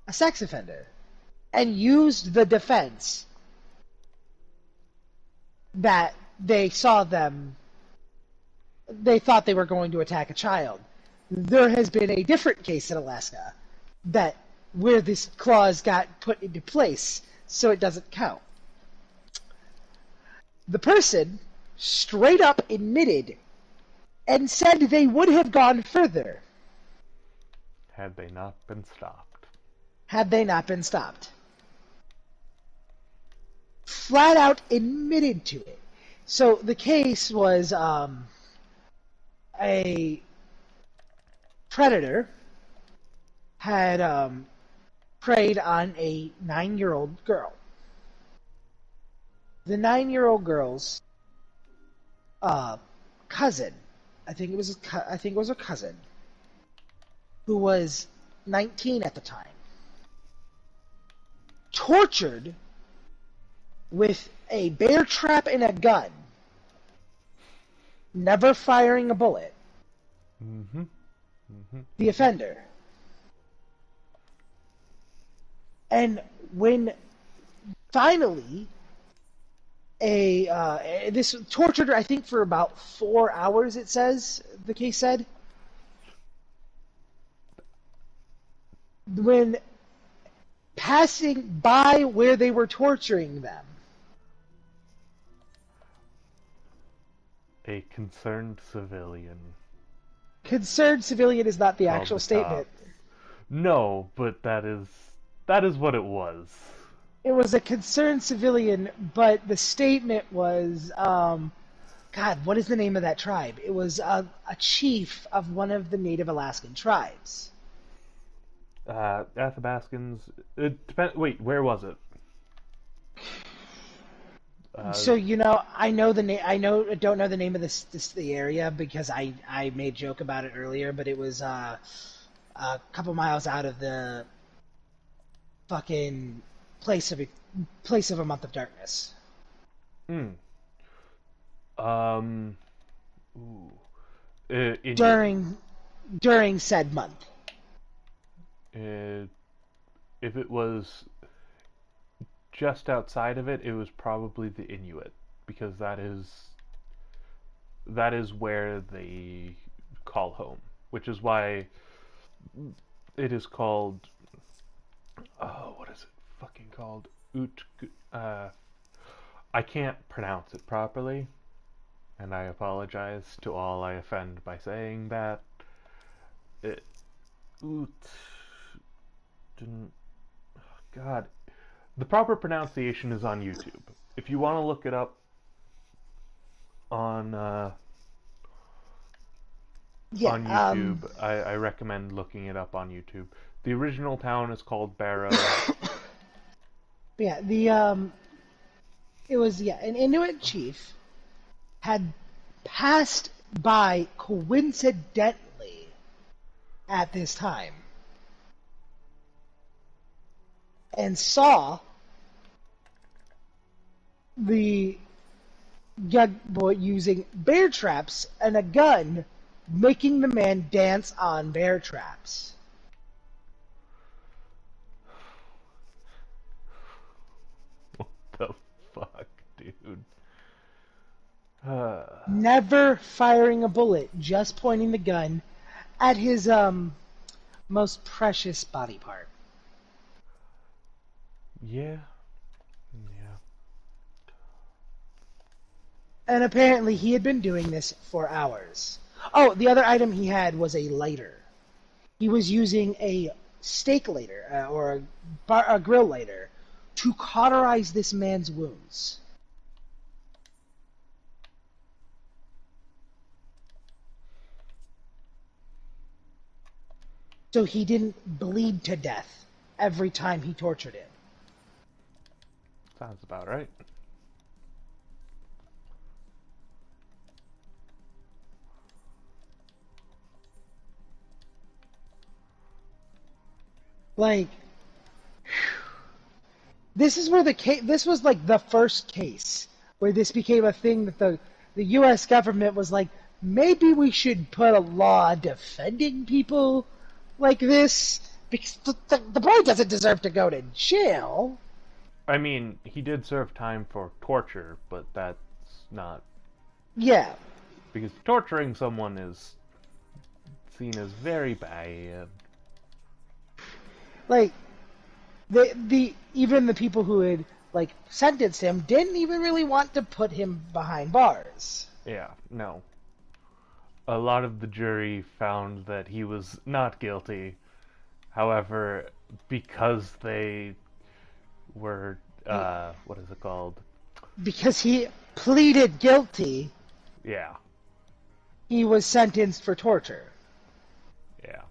a sex offender and used the defense that they thought they were going to attack a child. There has been a different case in Alaska where this clause got put into place, so it doesn't count. The person straight up admitted and said they would have gone further had they not been stopped. Flat out admitted to it. So the case was a predator had preyed on a 9-year-old girl. the 9-year-old girl's uh, cousin, I think it was her cousin, who was 19 at the time, tortured with a bear trap and a gun, never firing a bullet. Mm-hmm. Mm-hmm. The offender. And when finally this tortured her, I think, for about 4 hours, it says, the case said. When passing by where they were torturing them, A concerned civilian. concerned civilian is not the Called actual the statement. cops. No, but that is what it was. It was a concerned civilian, but the statement was, God, what is the name of that tribe? It was a chief of one of the Native Alaskan tribes. Athabascans. It depend. Wait, where was it? So I know the name. I don't know the name of the area because I made a joke about it earlier, but it was a couple miles out of the fucking place of a month of darkness. Hmm. Ooh. During said month. If it was just outside of it, it was probably the Inuit, because that is where they call home, which is why it is called. Oh, what is it fucking called? I can't pronounce it properly, and I apologize to all I offend by saying that. Oot. God, the proper pronunciation is on YouTube. If you want to look it up on YouTube, I recommend looking it up on YouTube. The original town is called Barrow. Yeah, it was an Inuit chief had passed by coincidentally at this time and saw the young boy using bear traps and a gun, making the man dance on bear traps. What the fuck, dude? Never firing a bullet, just pointing the gun at his most precious body part. Yeah. And apparently he had been doing this for hours. Oh, the other item he had was a lighter. He was using a steak lighter, or a grill lighter, to cauterize this man's wounds. So he didn't bleed to death every time he tortured him. Sounds about right. Like, this is where this was like the first case where this became a thing that the U.S. government was like, maybe we should put a law defending people like this, because the boy doesn't deserve to go to jail. I mean, he did serve time for torture, but that's not... Yeah. Because torturing someone is seen as very bad. Like, even the people who had, like, sentenced him didn't even really want to put him behind bars. Yeah, no. A lot of the jury found that he was not guilty. However, because they were, what is it called? Because he pleaded guilty. Yeah. He was sentenced for torture. Yeah.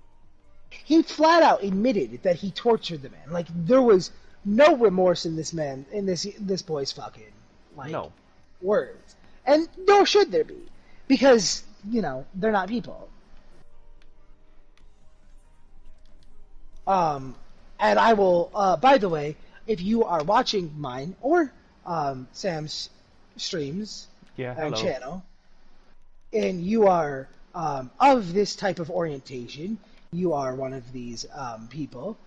He flat out admitted that he tortured the man. Like, there was no remorse in this man, in this boy's fucking like No. words, and nor should there be, because they're not people. And I will. By the way, if you are watching mine or Sam's streams Yeah, and hello. channel, and you are of this type of orientation, you are one of these people.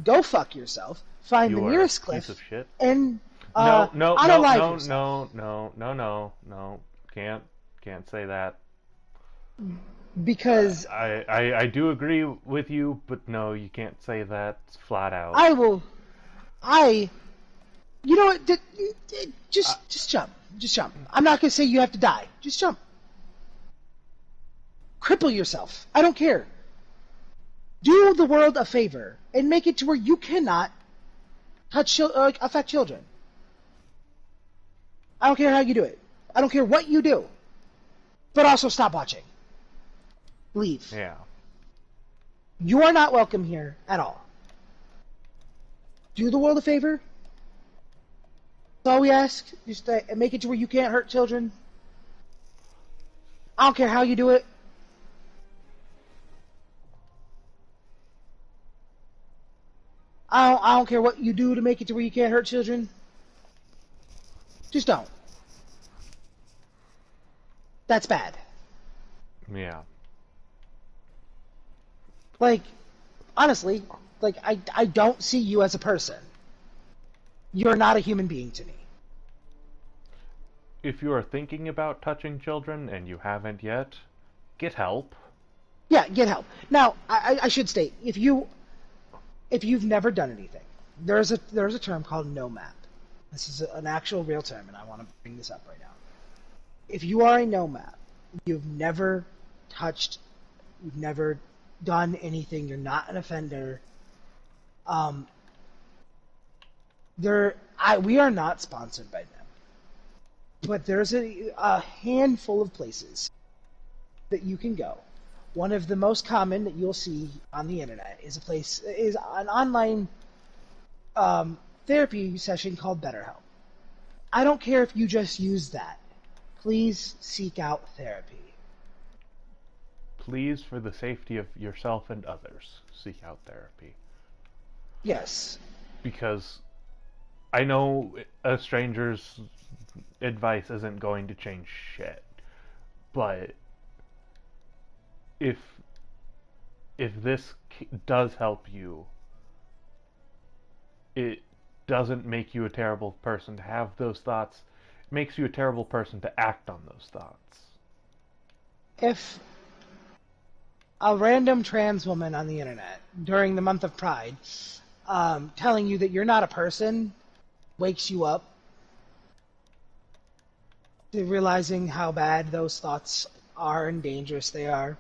Go fuck yourself. Find the You are a nearest piece cliff of shit. and No, unalive yourself. no. Can't say that. Because I do agree with you, but no, you can't say that flat out. I will. You know what? Just jump. Just jump. I'm not gonna say you have to die. Just jump. Cripple yourself. I don't care. Do the world a favor and make it to where you cannot affect children. I don't care how you do it. I don't care what you do. But also stop watching. Leave. Yeah. You are not welcome here at all. Do the world a favor. That's all we ask. Just make it to where you can't hurt children. I don't care how you do it. I don't care what you do to make it to where you can't hurt children. Just don't. That's bad. Yeah. Like, honestly, like I don't see you as a person. You're not a human being to me. If you are thinking about touching children and you haven't yet, get help. Yeah, get help. Now, I should state, if you've never done anything, there's a term called no map. This is an actual real term, and I want to bring this up right now. If you are a no map, you've never touched, you've never done anything, you're not an offender. We are not sponsored by them, but there's a handful of places that you can go. One of the most common that you'll see on the internet is an online therapy session called BetterHelp. I don't care if you just use that. Please seek out therapy. Please, for the safety of yourself and others, seek out therapy. Yes. Because I know a stranger's advice isn't going to change shit, but if this does help you, it doesn't make you a terrible person to have those thoughts. It makes you a terrible person to act on those thoughts. If a random trans woman on the internet during the month of Pride telling you that you're not a person wakes you up to realizing how bad those thoughts are and dangerous they are,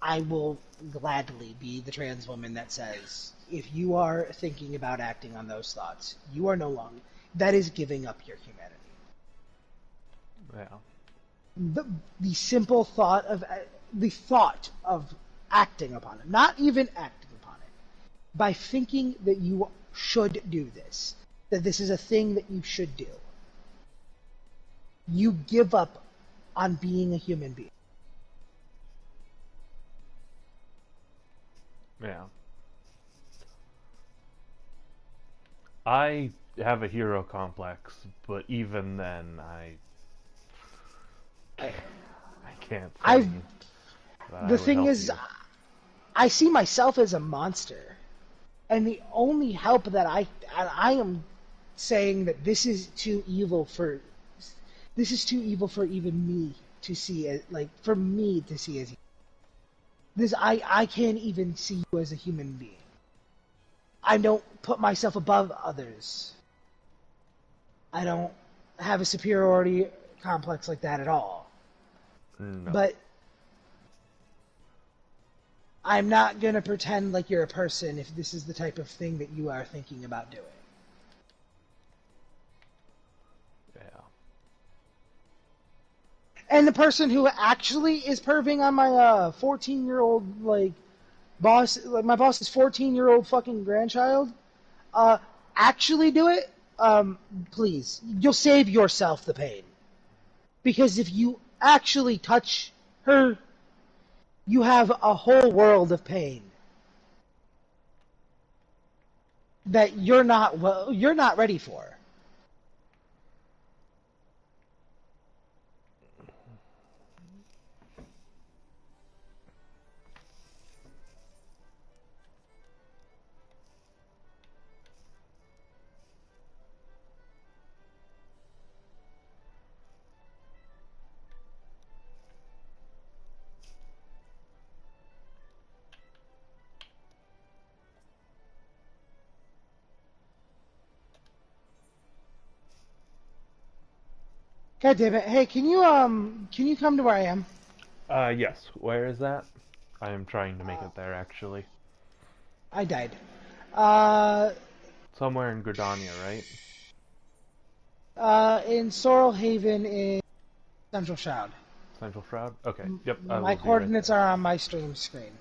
I will gladly be the trans woman that says, if you are thinking about acting on those thoughts, you are no longer, that is giving up your humanity. Yeah. The simple thought of acting upon it, not even acting upon it, by thinking that you should do this, that this is a thing that you should do, you give up on being a human being. Yeah. I have a hero complex, but even then, I can't say that The thing is, I see myself as a monster, and the only help that I am saying that this is too evil for even me to see as, like, for me to see as this. I can't even see you as a human being. I don't put myself above others. I don't have a superiority complex like that at all. No. But I'm not going to pretend like you're a person if this is the type of thing that you are thinking about doing. Yeah. And the person who actually is perving on my 14-year-old boss, like my boss's 14-year-old fucking grandchild, actually do it, please, you'll save yourself the pain. Because if you actually touch her, you have a whole world of pain that you're not ready for. God damn it! Hey, can you come to where I am? Yes. Where is that? I am trying to make it there, actually. I died. Uh, Somewhere in Gridania, right? in Sorrel Haven in Central Shroud. Central Shroud? Okay. Yep, I My will be right coordinates there. are on my stream screen.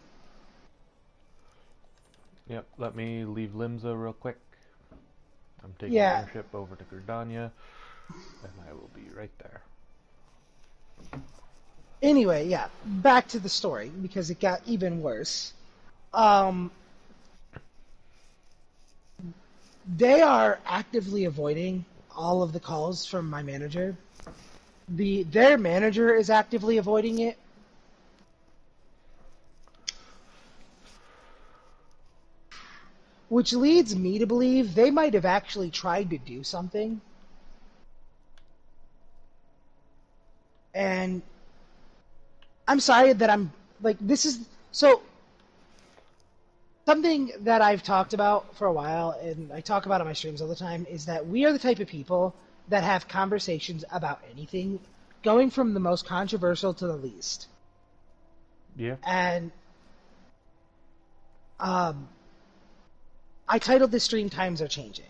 Yep, let me leave Limsa real quick. I'm taking Yeah. airship over to Gridania, and I will be right there. Anyway, yeah, back to the story because it got even worse. Um, they are actively avoiding all of the calls from my manager. Their manager is actively avoiding it. Which leads me to believe they might have actually tried to do something. And I'm sorry that I'm like this is so something that I've talked about for a while and I talk about on my streams all the time is that we are the type of people that have conversations about anything going from the most controversial to the least. Yeah. And I titled this stream Times Are Changing.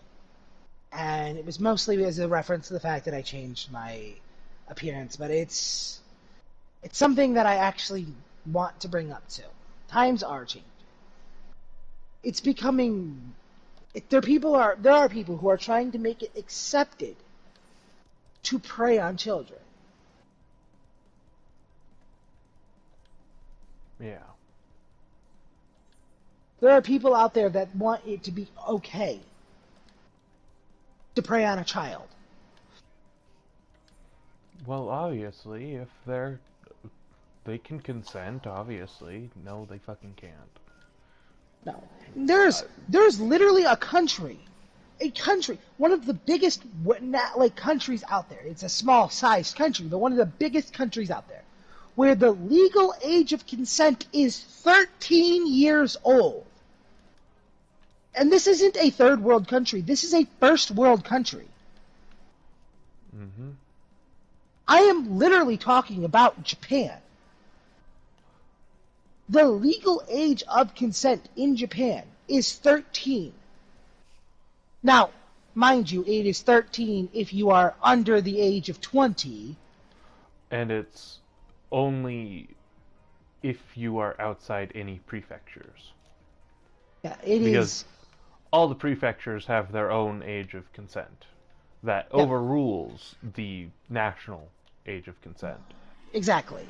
And it was mostly as a reference to the fact that I changed my appearance, but it's something that I actually want to bring up to. Times are changing. It's becoming there are people who are trying to make it accepted to prey on children. Yeah. There are people out there that want it to be okay to prey on a child. Well, obviously, if they can consent, obviously. No, they fucking can't. No. There's literally a country, one of the biggest countries out there. It's a small-sized country, but one of the biggest countries out there, where the legal age of consent is 13 years old. And this isn't a third world country. This is a first world country. Mm-hmm. I am literally talking about Japan. The legal age of consent in Japan is 13. Now, mind you, it is 13 if you are under the age of 20. And it's only if you are outside any prefectures. Yeah, it because is. All the prefectures have their own age of consent that overrules the national age of consent. Exactly.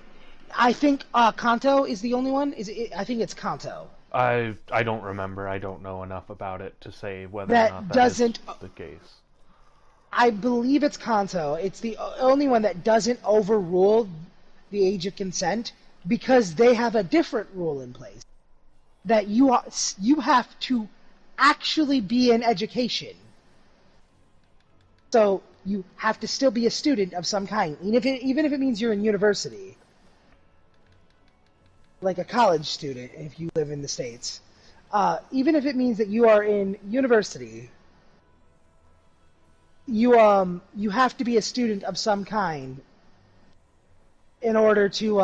I think Kanto is the only one. I think it's Kanto. I don't remember. I don't know enough about it to say whether That or not that doesn't. is the case. I believe it's Kanto. It's the only one that doesn't overrule the age of consent because they have a different rule in place that you have to actually be in education. So you have to still be a student of some kind, even if it means you're in university, like a college student if you live in the States. Even if it means that you are in university, you have to be a student of some kind in order to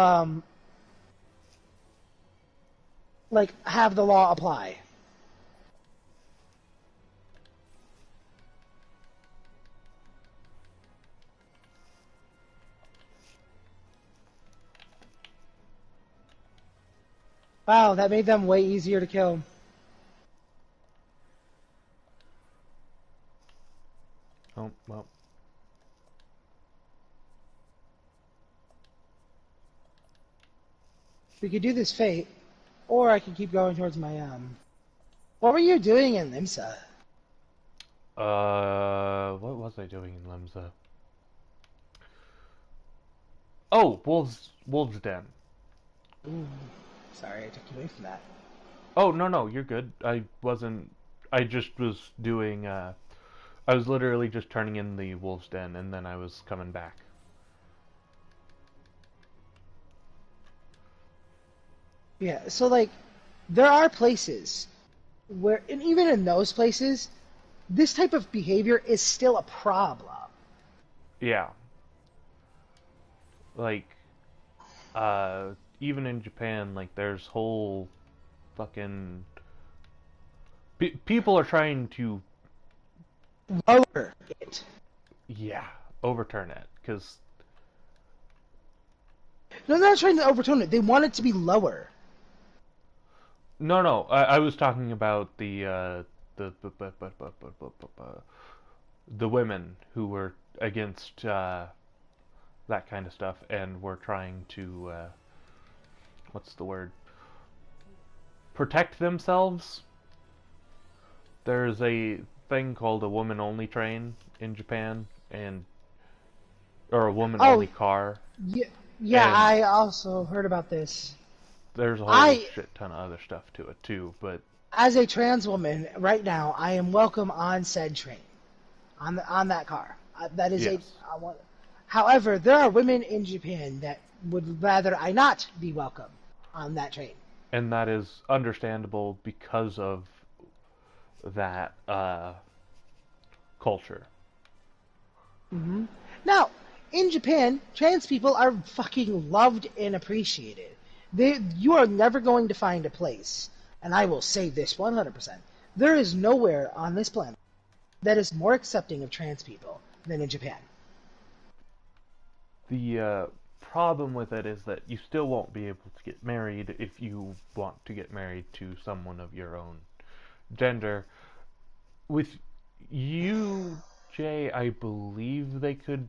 have the law apply. Wow, that made them way easier to kill. well. We could do this fate, or I could keep going towards my What were you doing in Limsa? What was I doing in Limsa? Oh, Wolves Den. Ooh, sorry, I took you away from that. Oh, no, you're good. I just was doing, I was literally just turning in the Wolves Den, and then I was coming back. Yeah, so like, there are places where, and even in those places, this type of behavior is still a problem. Yeah. Like, even in Japan, like, there's whole fucking... people are trying to... Lower it. Yeah, overturn it, because... No, they're not trying to overtone it. They want it to be lower. No, I was talking about the women who were against that kind of stuff and were trying to what's the word? Protect themselves. There's a thing called a woman-only train in Japan, or a woman-only car. Yeah, I also heard about this. There's a whole shit ton of other stuff to it too, but as a trans woman, right now, I am welcome on said train, on that car. That is yes. However, there are women in Japan that would rather I not be welcome on that train. And that is understandable because of that culture. Mm-hmm. Now, in Japan, trans people are fucking loved and appreciated. You are never going to find a place, and I will say this 100%, there is nowhere on this planet that is more accepting of trans people than in Japan. The problem with it is that you still won't be able to get married if you want to get married to someone of your own gender. With you, Jay, I believe they could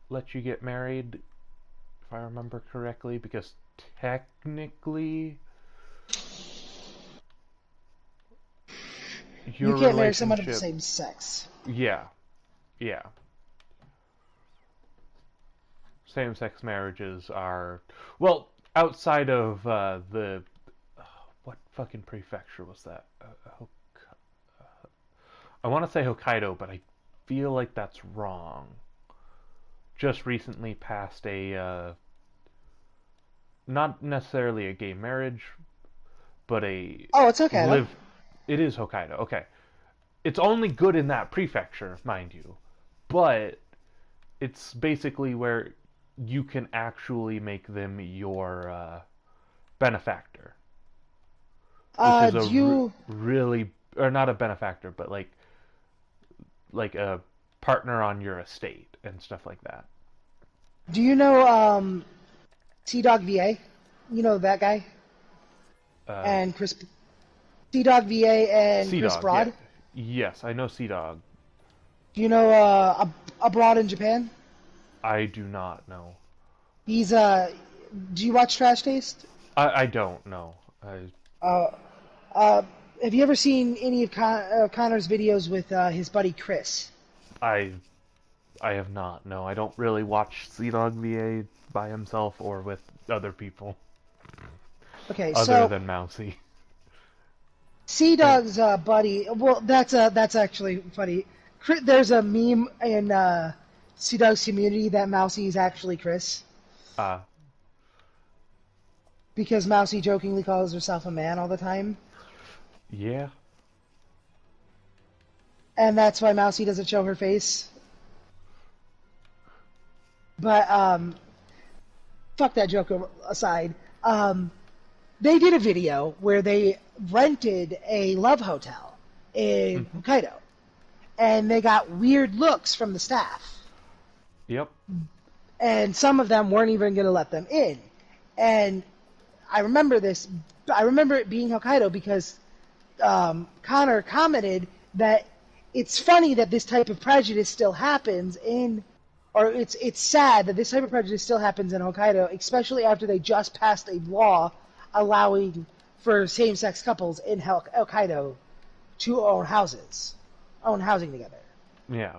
let you get married, if I remember correctly, because technically you can't marry someone of the same sex. Yeah. Same-sex marriages are, well, outside of the what fucking prefecture was that? I want to say Hokkaido, but I feel like that's wrong. Just recently passed a not necessarily a gay marriage, but a it's Hokkaido. It is Hokkaido. Okay, it's only good in that prefecture, mind you, but it's basically where you can actually make them your benefactor. Which is really, or not a benefactor, but like a partner on your estate and stuff like that. Do you know T-Dog VA? You know that guy? And Chris... T-Dog VA and Chris Broad? Yeah. Yes, I know Sea-Dog. Do you know a Broad in Japan? I do not know. He's do you watch Trash Taste? I don't know. Have you ever seen any of Connor's videos with his buddy Chris? I have not. No, I don't really watch Sea-Dog VA by himself or with other people. Okay, other than Mousy. Sea-Dog's buddy. Well, that's actually funny. There's a meme in Sea-Dog's community that Mousy is actually Chris. Because Mousy jokingly calls herself a man all the time. Yeah. And that's why Mousy doesn't show her face. But, fuck that joke aside. They did a video where they rented a love hotel in Hokkaido. And they got weird looks from the staff. Yep. And some of them weren't even going to let them in. And I remember this. I remember it being Hokkaido because Connor commented that it's funny that this type of prejudice still happens or it's sad that this type of prejudice still happens in Hokkaido, especially after they just passed a law allowing for same-sex couples in Hokkaido to own housing together. Yeah.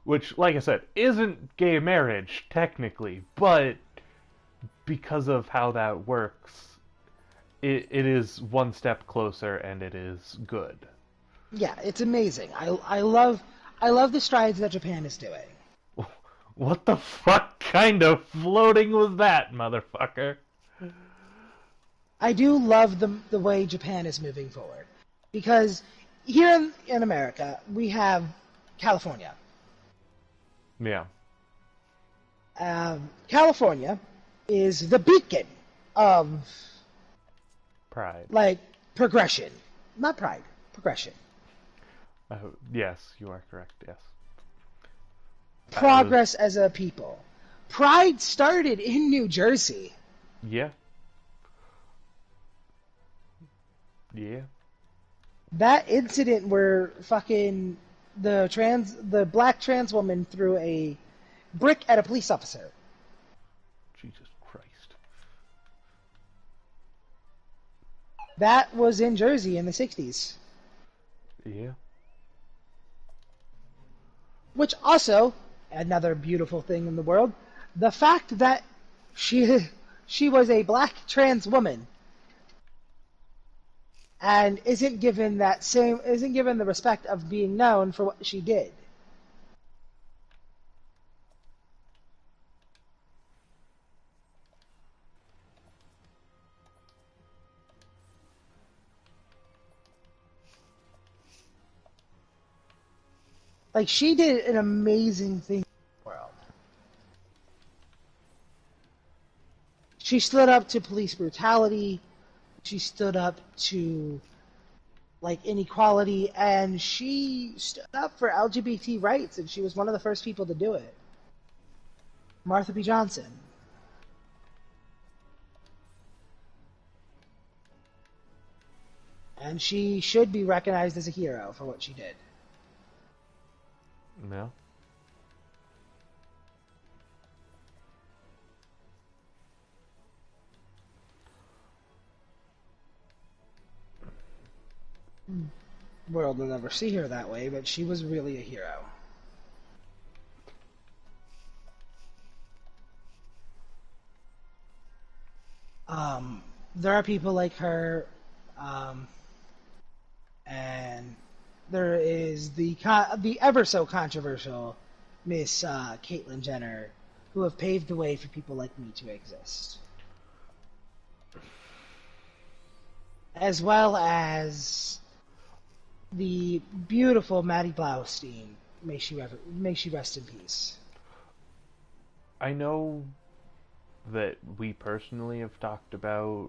Which, like I said, isn't gay marriage, technically, but because of how that works, it is one step closer, and it is good. Yeah, it's amazing. I love the strides that Japan is doing. What the fuck kind of floating was that, motherfucker? I do love the way Japan is moving forward. Because here in America, we have California. Yeah. California is the beacon of Pride. like progression. Not pride, progression. Yes, you are correct, yes. Progress as a people. Pride started in New Jersey. Yeah. Yeah. That incident where fucking the black trans woman threw a brick at a police officer. Jesus Christ. That was in Jersey in the 60s. Yeah. Which also, another beautiful thing in the world, the fact that she was a black trans woman and isn't given the respect of being known for what she did. Like, she did an amazing thing in the world. She stood up to police brutality. She stood up to, like, inequality, and she stood up for LGBT rights, and she was one of the first people to do it. Martha B. Johnson. And she should be recognized as a hero for what she did. No. World will never see her that way, but she was really a hero. There are people like her, and there is the ever so controversial Miss Caitlyn Jenner, who have paved the way for people like me to exist, as well as the beautiful Maddie Blaustein. May she rest in peace. I know that we personally have talked about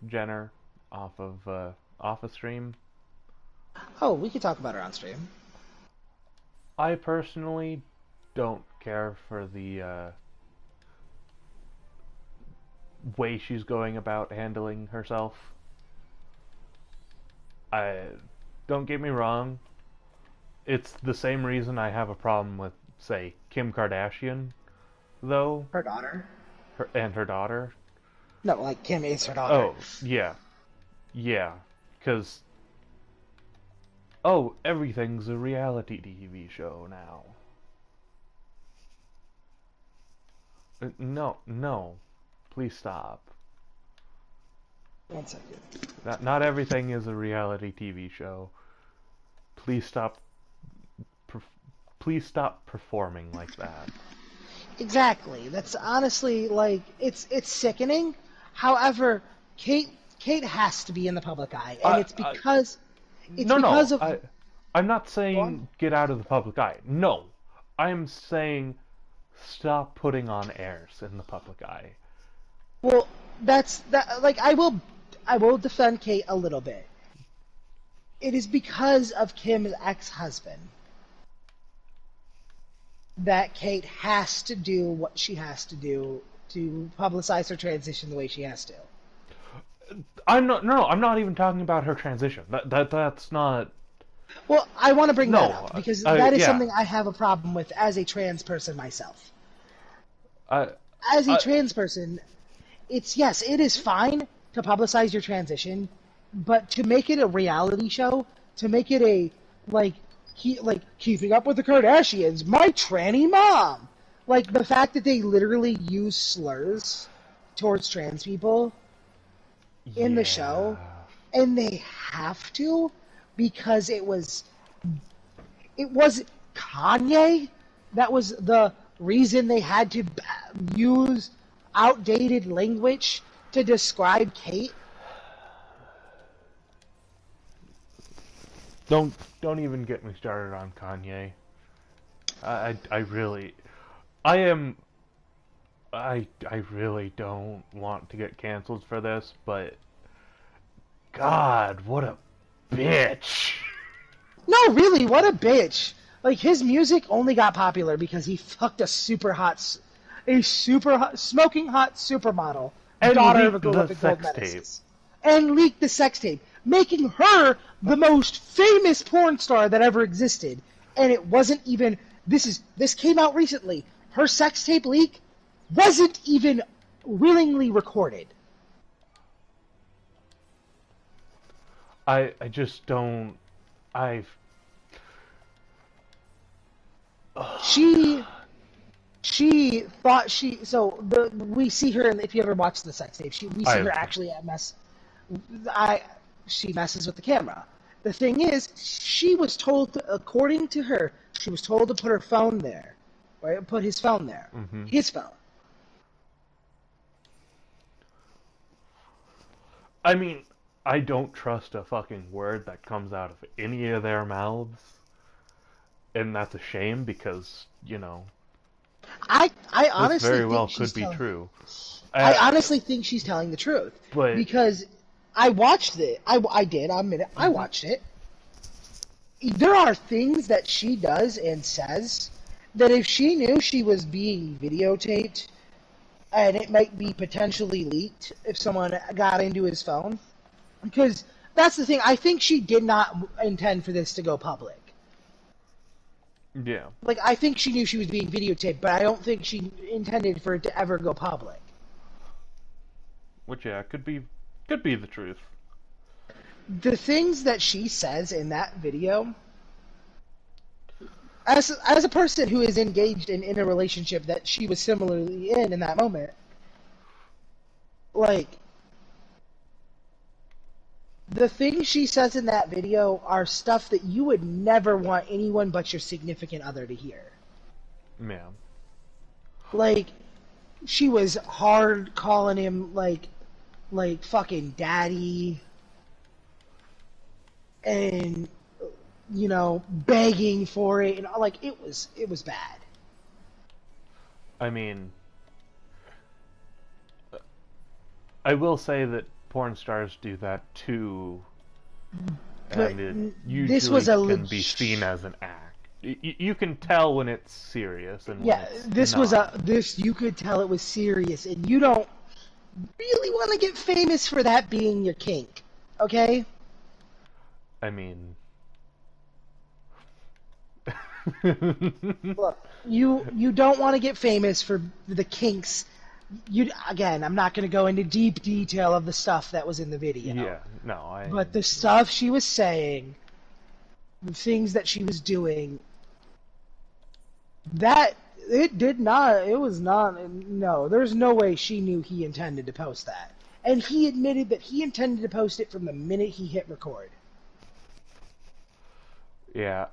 Jenner off a stream. Oh, we could talk about her on stream. I personally don't care for the way she's going about handling herself. Don't get me wrong, it's the same reason I have a problem with, say, Kim Kardashian, though. Her daughter? Her daughter. No, like Kim is her daughter. Oh, yeah. Yeah, because... Oh, everything's a reality TV show now. No. Please stop. 1 second. Not everything is a reality TV show. Please stop. Please stop performing like that. Exactly. That's honestly, like, it's sickening. However, Kate has to be in the public eye, and it's because I'm not saying get out of the public eye. No, I'm saying stop putting on airs in the public eye. Well, like, I will defend Kate a little bit. It is because of Kim's ex-husband that Kate has to do what she has to do to publicize her transition the way she has to. I'm not. No, I'm not even talking about her transition. That's not. Well, I want to bring that No. up because that is Yeah. something I have a problem with as a trans person myself. I. As a I. trans person, it's yes, it is fine to publicize your transition, but to make it a reality show, to make it a like like keeping up with the Kardashians, my tranny mom, like the fact that they literally use slurs towards trans people in the show, Yeah. and they have to because it was Kanye that was the reason they had to use outdated language to describe Kate. Don't don't even get me started on Kanye. I really I am I really don't want to get canceled for this, but God, what a bitch. No, really, what a bitch. Like his music only got popular because he fucked a super hot, smoking hot supermodel, And daughter of a leaked girl the up in gold sex tape. medals, and leaked the sex tape, making her the most famous porn star that ever existed. And it wasn't even this came out recently. Her sex tape leak wasn't even willingly recorded. I just don't I've She she thought we see her, and if you ever watch the sex tape, we see I her actually I she messes with the camera. The thing is, she was told according to her, she was told to put her phone there, right? Put his phone there, mhm. his phone. I mean, I don't trust a fucking word that comes out of any of their mouths. And that's a shame because, I this honestly very think well she's could be telling. true. I Uh, honestly think she's telling the truth but because I watched it. I did. I admit it. I mhm. watched it. There are things that she does and says that if she knew she was being videotaped and it might be potentially leaked if someone got into his phone, because that's the thing. I think she did not intend for this to go public. Yeah, Like, I think she knew she was being videotaped, but I don't think she intended for it to ever go public. which yeah, could be the truth. The things that she says in that video, as a person who is engaged in a relationship that she was similarly in that moment, like, the things she says in that video are stuff that you would never want anyone but your significant other to hear. Yeah, Like, she was hard calling him like fucking daddy, and begging for it, and like it was bad. I mean, I will say that porn stars do that too, But and it this was usually a can be seen as an act. You can tell when it's serious and when yeah. it's This was not. this you could tell it was serious, and you don't really want to get famous for that being your kink, okay? I mean, Look, you don't want to get famous for the kinks. Again, I'm not going to go into deep detail of the stuff that was in the video, yeah, no, but the stuff she was saying, the things that she was doing, that it was not, no, there's no way she knew he intended to post that. And he admitted that he intended to post it from the minute he hit record. yeah,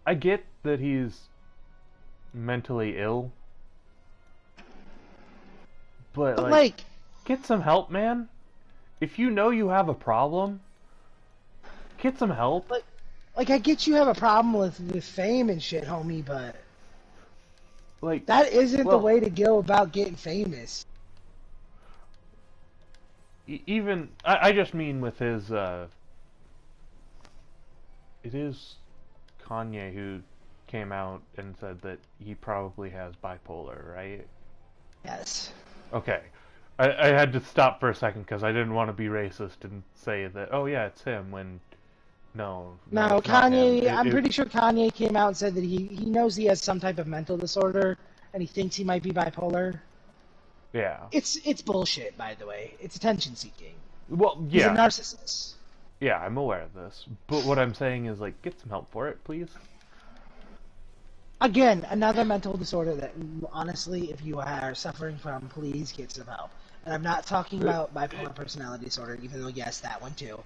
I get that he's mentally ill, but But like, like, get some help, man. If you know you have a problem, get some help. like, like I get you have a problem with fame and shit, homie, but Like, that isn't the well, way to go about getting famous. even I just mean with his it is Kanye who came out and said that he probably has bipolar, right? Yes. Okay. I had to stop for a second because I didn't want to be racist and say that, oh yeah, it's him, when no, No, it's not him. Kanye, I'm pretty sure Kanye came out and said that he knows he has some type of mental disorder and he thinks he might be bipolar. Yeah. It's bullshit, by the way. It's attention seeking. Well, He's a yeah. narcissist. Yeah, I'm aware of this. But what I'm saying is, like, get some help for it, please. Again, another mental disorder that, honestly, if you are suffering from, please get some help. And I'm not talking about bipolar personality disorder, even though, yes, that one too.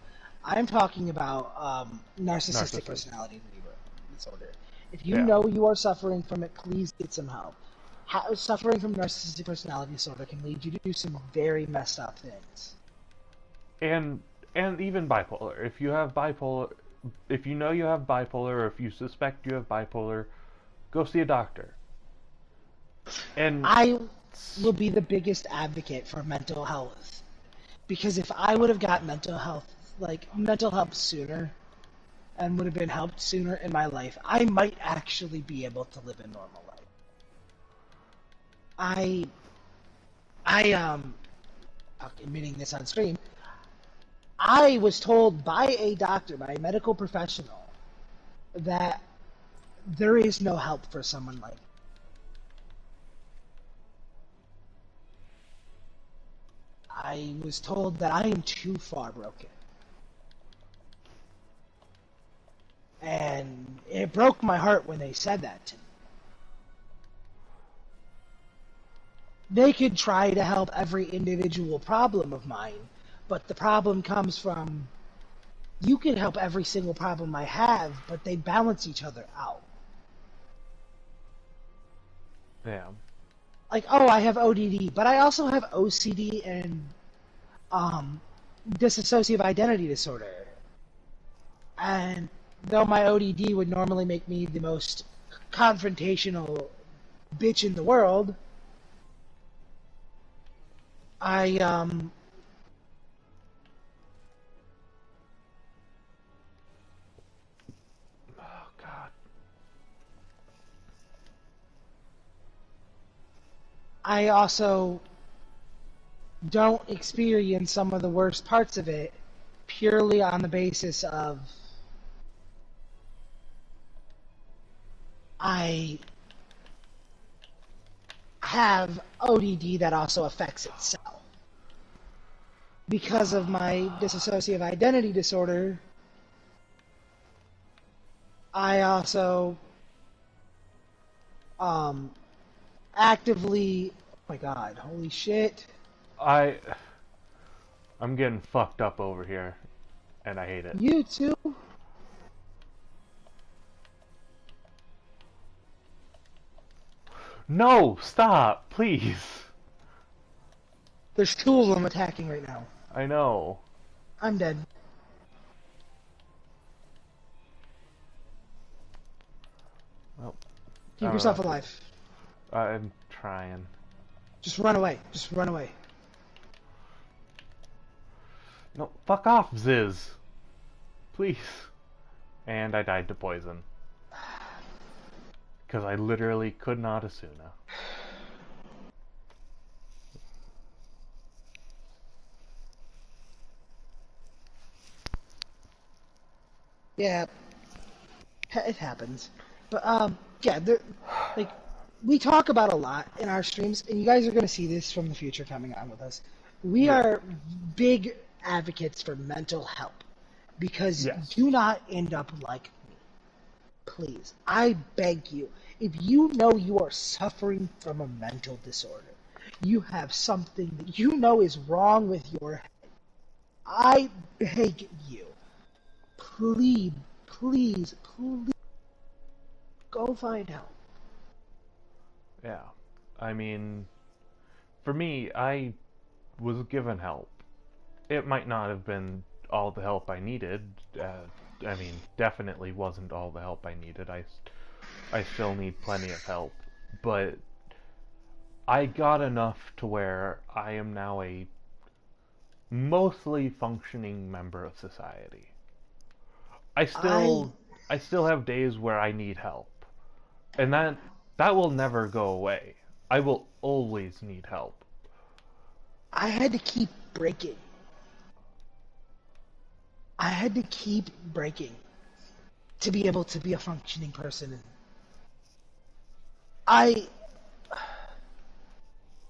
I'm talking about narcissistic personality disorder. If you Yeah. know you are suffering from it, please get some help. Suffering from narcissistic personality disorder can lead you to do some very messed up things. And even bipolar. If you have bipolar, if you know you have bipolar, or if you suspect you have bipolar, go see a doctor. And I will be the biggest advocate for mental health, because if I would have got mental help sooner and would have been helped sooner in my life, I might actually be able to live a normal life. I admitting this on stream, I was told by a doctor, by a medical professional, that there is no help for someone like me. I was told that I am too far broken. And it broke my heart when they said that to me. They could try to help every individual problem of mine, but the problem comes from, you can help every single problem I have, but they balance each other out. yeah. Like, oh, I have ODD, but I also have OCD and dissociative identity disorder. And though my ODD would normally make me the most confrontational bitch in the world, I Oh God. I also don't experience some of the worst parts of it purely on the basis of I have ODD that also affects itself. Because of my dissociative identity disorder, I also actively, oh my god, holy shit. I'm getting fucked up over here, and I hate it. You too? No, stop, please. There's two of them attacking right now. I know. I'm dead. Well, Keep yourself alive. I'm trying. Just run away. Just run away. No, fuck off, Ziz. Please. And I died to poison. Because I literally could not Asuna. Yeah, it happens. But yeah, like we talk about a lot in our streams, and you guys are going to see this from the future coming on with us. We are big advocates for mental help, because do not end up like me. Please, I beg you, if you know you are suffering from a mental disorder, you have something that you know is wrong with your head, I beg you, please, please, please, go find help. Yeah. I mean, for me, I was given help. It might not have been all the help I needed. I mean, definitely wasn't all the help I needed. I still need plenty of help. But I got enough to where I am now a mostly functioning member of society. I still have days where I need help. And that will never go away. I will always need help. I had to keep breaking. I had to keep breaking to be able to be a functioning person. I,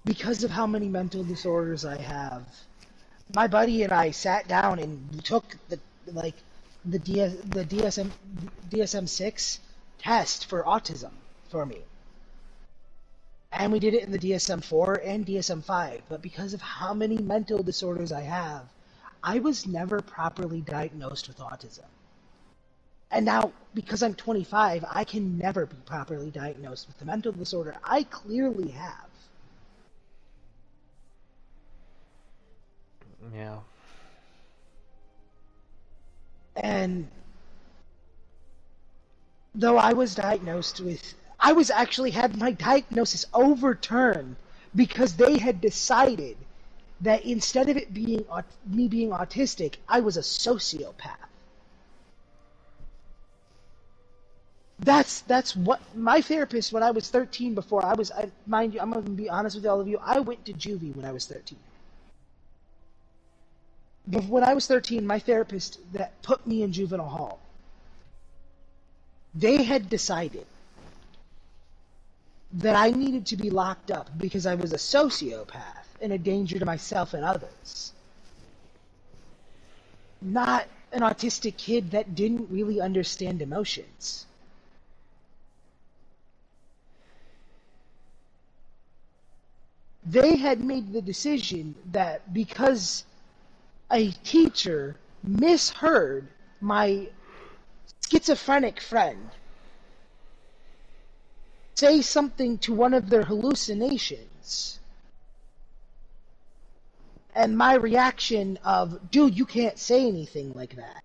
because of how many mental disorders I have, my buddy and I sat down and we took the DSM-6 test for autism for me. And we did it in the DSM-4 and DSM-5, but because of how many mental disorders I have, I was never properly diagnosed with autism. And now, because I'm 25, I can never be properly diagnosed with the mental disorder I clearly have. Yeah. And though I was diagnosed with, I was actually had my diagnosis overturned because they had decided that instead of it being me being autistic, I was a sociopath. That's what my therapist when I was 13. Before mind you, I'm gonna be honest with all of you. I went to juvie when I was 13. But when I was 13, my therapist that put me in juvenile hall, they had decided that I needed to be locked up because I was a sociopath and a danger to myself and others. Not an autistic kid that didn't really understand emotions. They had made the decision that because a teacher misheard my schizophrenic friend say something to one of their hallucinations, and my reaction of, dude, you can't say anything like that.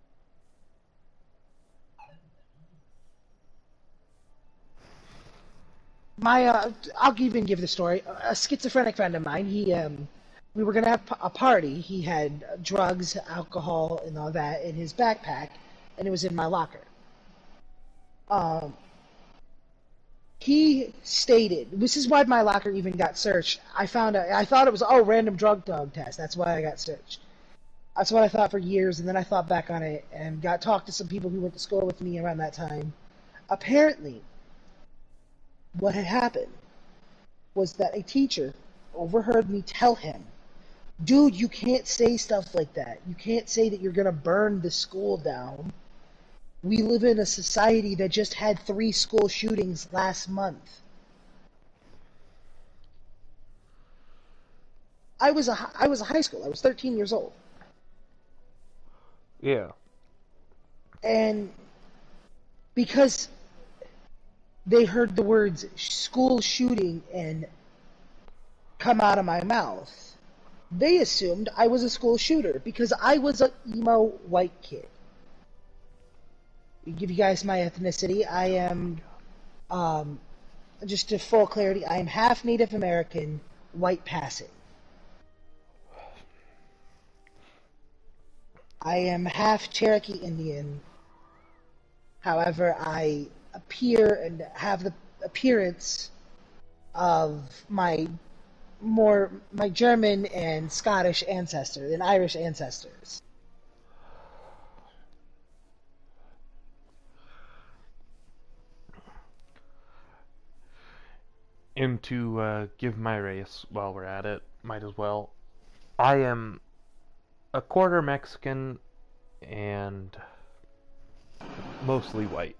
I'll even give the story. A schizophrenic friend of mine, we were gonna have a party. He had drugs, alcohol, and all that in his backpack, and it was in my locker. He stated, this is why my locker even got searched. I thought it was, random drug dog test. That's why I got searched. That's what I thought for years, and then I thought back on it and got talked to some people who went to school with me around that time. Apparently, what had happened was that a teacher overheard me tell him, dude, you can't say stuff like that. You can't say that you're going to burn the school down. We live in a society that just had 3 school shootings last month. I was a high school. I was 13 years old. Yeah. And because they heard the words school shooting and come out of my mouth, they assumed I was a school shooter because I was an emo white kid. To give you guys my ethnicity, I am, just to full clarity, I am half Native American, white passing. I am half Cherokee Indian. However, I appear and have the appearance of my German and Scottish ancestors and Irish ancestors. And to give my race while we're at it, might as well. I am a quarter Mexican and mostly white.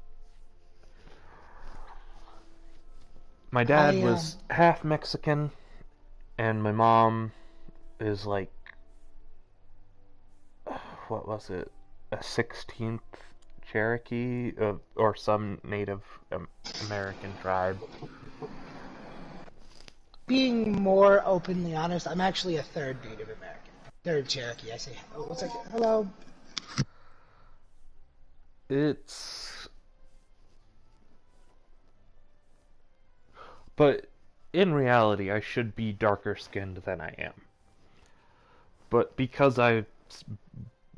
My dad was half Mexican, and my mom is like, what was it, a 16th Cherokee or some Native American tribe. Being more openly honest, I'm actually a third Native American. Third Cherokee. I say, what's that? Hello? But in reality, I should be darker skinned than I am. But because I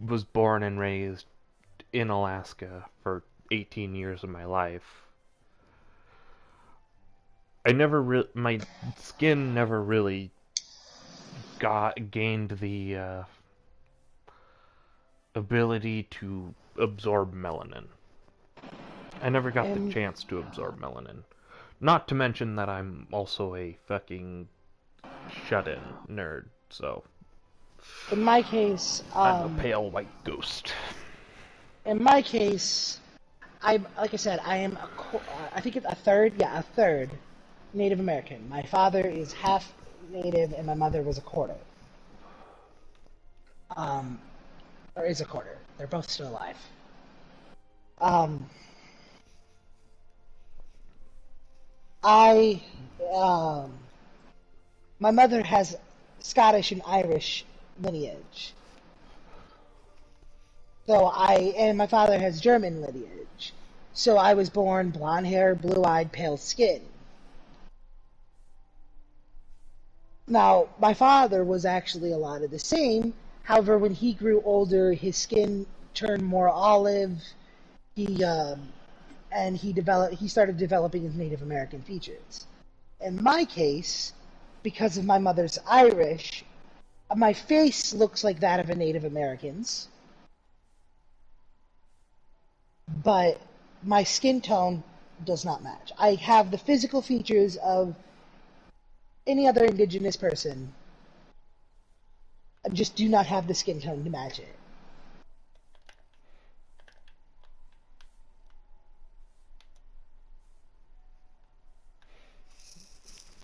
was born and raised in Alaska for 18 years of my life, my skin never really gained the ability to absorb melanin. I never got the And chance to absorb melanin. Not to mention that I'm also a fucking shut-in nerd, so in my case, I'm a pale white ghost. in my case, I like I said, I am I think it's a third, yeah, a third Native American. My father is half Native, and my mother was a quarter. Um, or is a quarter. They're both still alive. Um, I, um, my mother has Scottish and Irish lineage. And my father has German lineage. So I was born blonde hair, blue eyed, pale skin. Now, my father was actually a lot of the same. However, when he grew older, his skin turned more olive. He and he started developing his Native American features. In my case, because of my mother's Irish, my face looks like that of a Native American's, but my skin tone does not match. I have the physical features of any other indigenous person. I just do not have the skin tone to match it.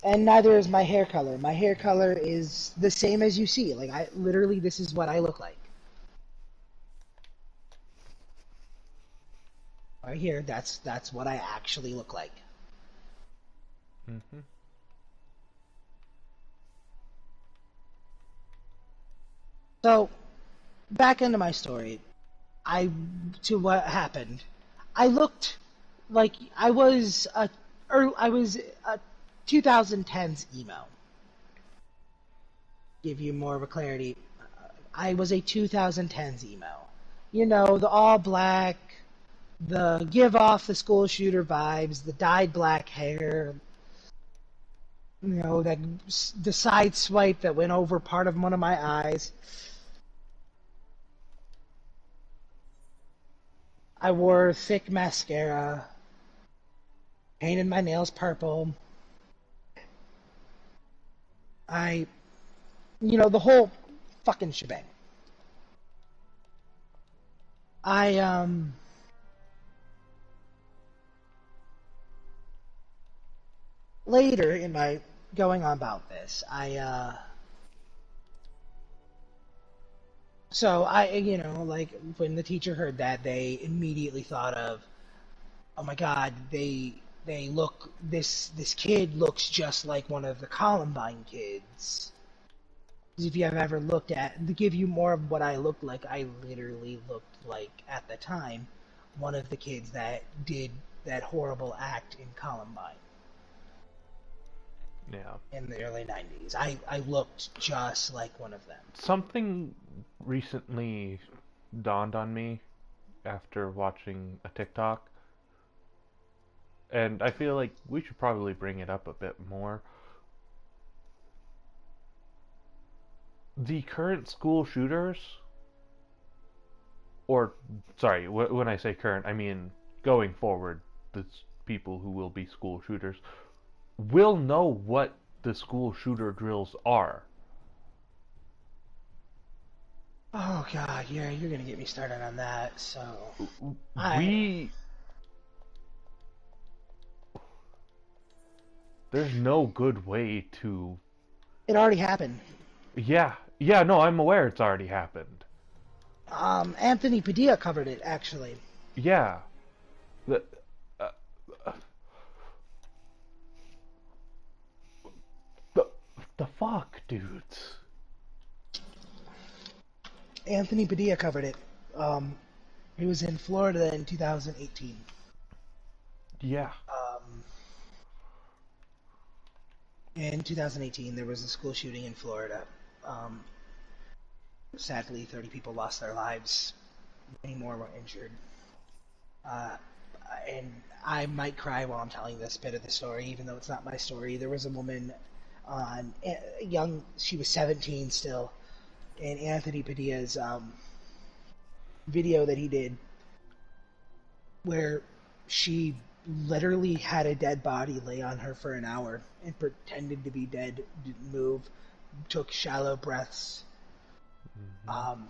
And neither is my hair color. My hair color is the same as you see. Like, I literally, this is what I look like. Right here, that's what I actually look like. Mm-hmm. So, back into my story. To what happened. I looked like I was a 2010s emo. Give you more of a clarity. I was a 2010s emo. You know, the all black, the give off the school shooter vibes, the dyed black hair, you know, the side swipe that went over part of one of my eyes. I wore thick mascara, painted my nails purple. The whole fucking shebang. I, later in my going on about this, like, when the teacher heard that, they immediately thought of, oh my god, this kid looks just like one of the Columbine kids. If you have ever looked at, to give you more of what I looked like, I literally looked like, at the time, one of the kids that did that horrible act in Columbine. Yeah. In the early 90s. I looked just like one of them. Something recently dawned on me after watching a TikTok, and I feel like we should probably bring it up a bit more. The current school shooters, or sorry, when I say current, I mean going forward, the people who will be school shooters will know what the school shooter drills are. Oh god, yeah, you're gonna get me started on that. So we there's no good way to. It already happened. Yeah, no, I'm aware it's already happened. Anthony Padilla covered it, actually. Yeah. The, uh, uh, the, the fuck, dudes? Anthony Padilla covered it. He was in Florida in 2018. Yeah. In 2018, there was a school shooting in Florida. Sadly, 30 people lost their lives. Many more were injured. And I might cry while I'm telling this bit of the story, even though it's not my story. There was a woman, on young. She was 17 still, and Anthony Padilla's video that he did, where she literally had a dead body lay on her for an hour and pretended to be dead, didn't move, took shallow breaths, Mm-hmm.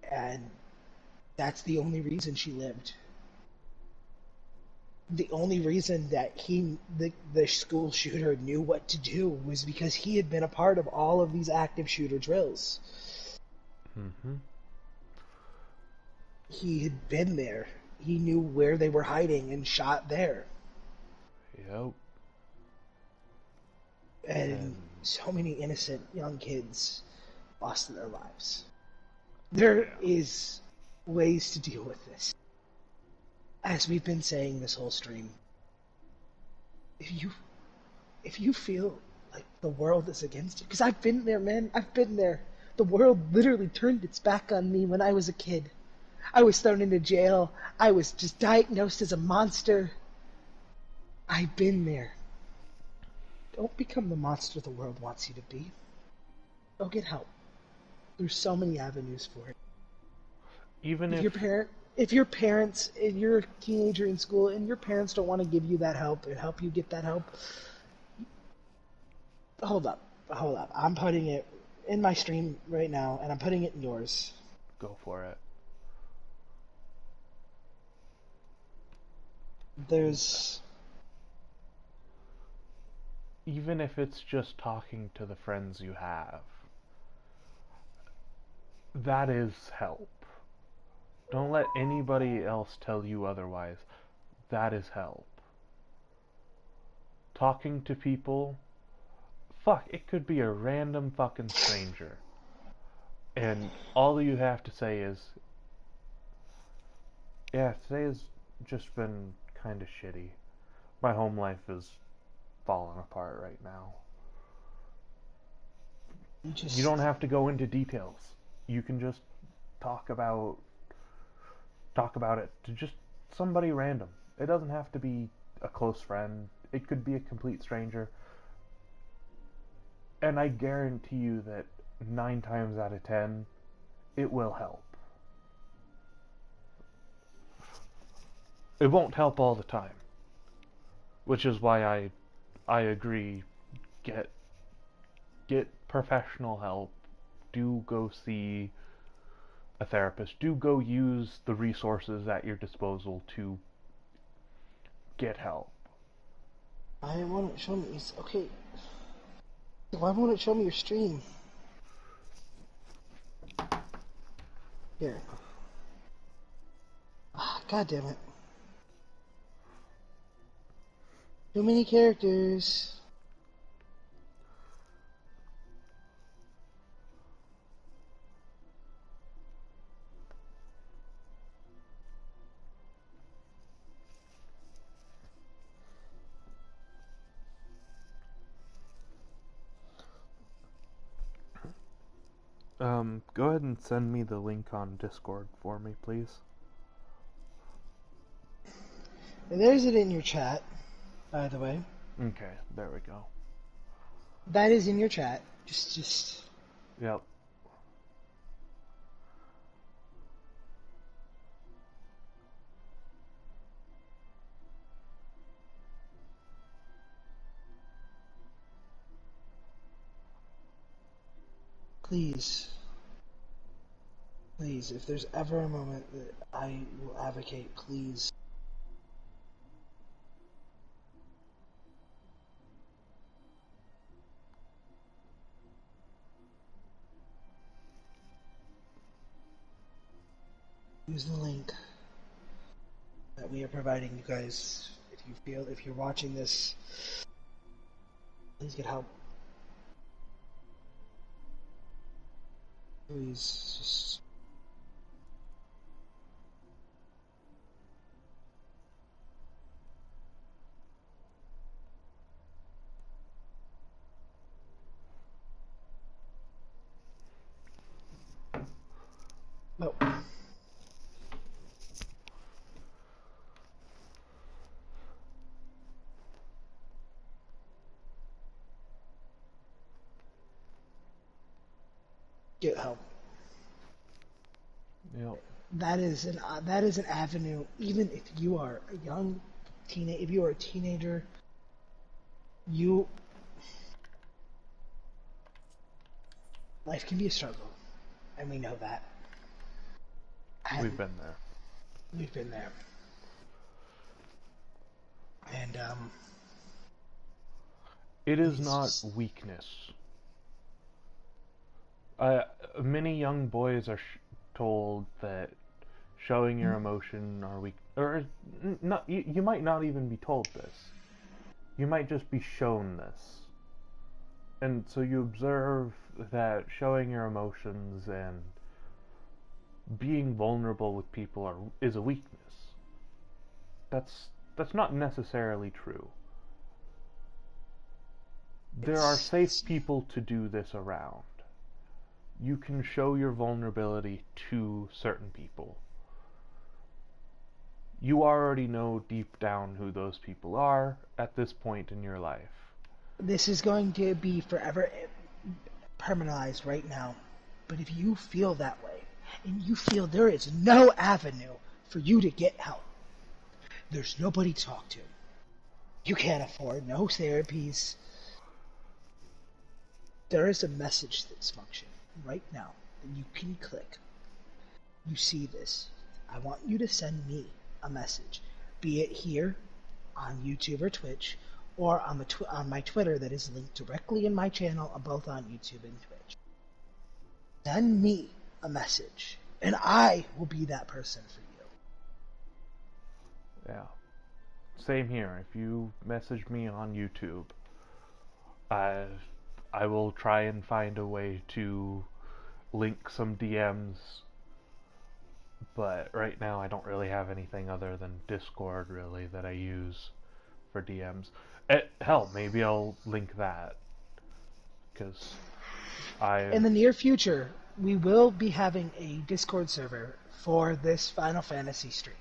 and that's the only reason she lived. The only reason that the school shooter knew what to do was because he had been a part of all of these active shooter drills. Mm-hmm. He had been there. He knew where they were hiding and shot there. Yep. And And so many innocent young kids lost their lives. There yeah. is ways to deal with this. As we've been saying this whole stream, if you feel like the world is against you, because I've been there, man, I've been there. The world literally turned its back on me when I was a kid. I was thrown into jail. I was just diagnosed as a monster. I've been there. Don't become the monster the world wants you to be. Go get help. There's so many avenues for it. Even If if your parents, if you're a teenager in school and your parents don't want to give you that help and help you get that help, hold up. I'm putting it in my stream right now, and I'm putting it in yours. go for it. There's Even if it's just talking to the friends you have, that is help. Don't let anybody else tell you otherwise. That is help. Talking to people, fuck, it could be a random fucking stranger. And all you have to say is, yeah, today has just been kind of shitty. My home life is falling apart right now. you You just don't have to go into details. You can just talk about it to just somebody random. It doesn't have to be a close friend. It could be a complete stranger. And I guarantee you that 9 times out of 10, it will help. It won't help all the time, which is why I agree. Get professional help. Do go see a therapist. Do go use the resources at your disposal to get help. I want to show me. Okay, why won't it show me your stream? Here. Ah, God damn it. Too many characters. Go ahead and send me the link on Discord for me, please. And there's it in your chat, by the way. Okay, there we go. That is in your chat. Just. Yep. Please, if there's ever a moment that I will advocate, please. Use the link that we are providing you guys. If you're watching this, please get help. Please, just. No. get help. Yep. That is an avenue. Even if you are a young if you are a teenager, you life can be a struggle, and we know that. And We've been there. we've been there. And It is it's not just, weakness. Many young boys are told that showing your emotion are weak, or not. You might not even be told this. You might just be shown this, and so you observe that showing your emotions and being vulnerable with people is a weakness. That's not necessarily true. There are safe it's people to do this around. You can show your vulnerability to certain people. You already know deep down who those people are at this point in your life. this is going to be forever permanentized right now. But if you feel that way, and you feel there is no avenue for you to get help, there's nobody to talk to. You can't afford no therapies. There is a message that's functioning right now that you can click. You see this. I want you to send me a message, be it here on YouTube or Twitch, or on my Twitter that is linked directly in my channel, both on YouTube and Twitch. Send me a message, and I will be that person for you. Yeah. Same here. If you message me on YouTube, I I will try and find a way to link some DMs, but right now I don't really have anything other than Discord really that I use for DMs. Hell, maybe I'll link that because I In the near future, we will be having a Discord server for this Final Fantasy stream.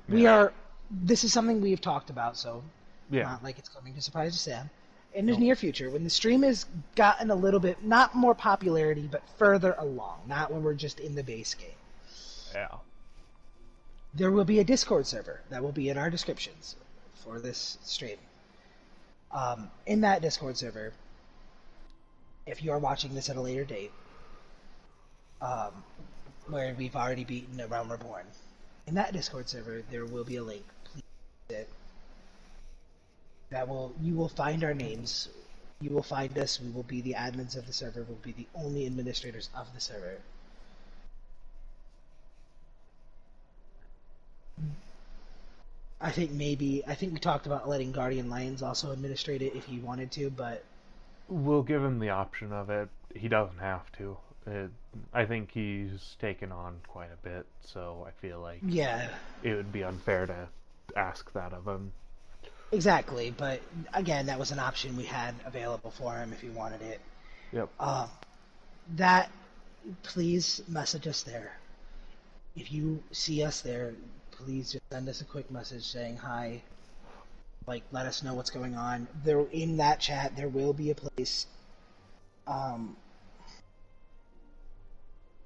yeah This is something we've talked about, so yeah not like it's coming to surprise Sam. In the nope. near future, when the stream has gotten a little bit, not more popularity, but further along, not when we're just in the base game, Yeah. there will be a Discord server that will be in our descriptions for this stream. In that Discord server, if you are watching this at a later date, where we've already beaten A Realm Reborn, in that Discord server there will be a link. Please use it. You will find our names. You will find us. We will be the admins of the server. We'll be the only administrators of the server. I think we talked about letting Guardian Lions also administrate it if he wanted to, but We'll give him the option of it. He doesn't have to. I think he's taken on quite a bit, so I feel like yeah, it would be unfair to ask that of him. exactly. But again, that was an option we had available for him if he wanted it. Yep. That please message us there. If you see us there, please just send us a quick message saying hi. Like, let us know what's going on. There, in that chat, there will be a place.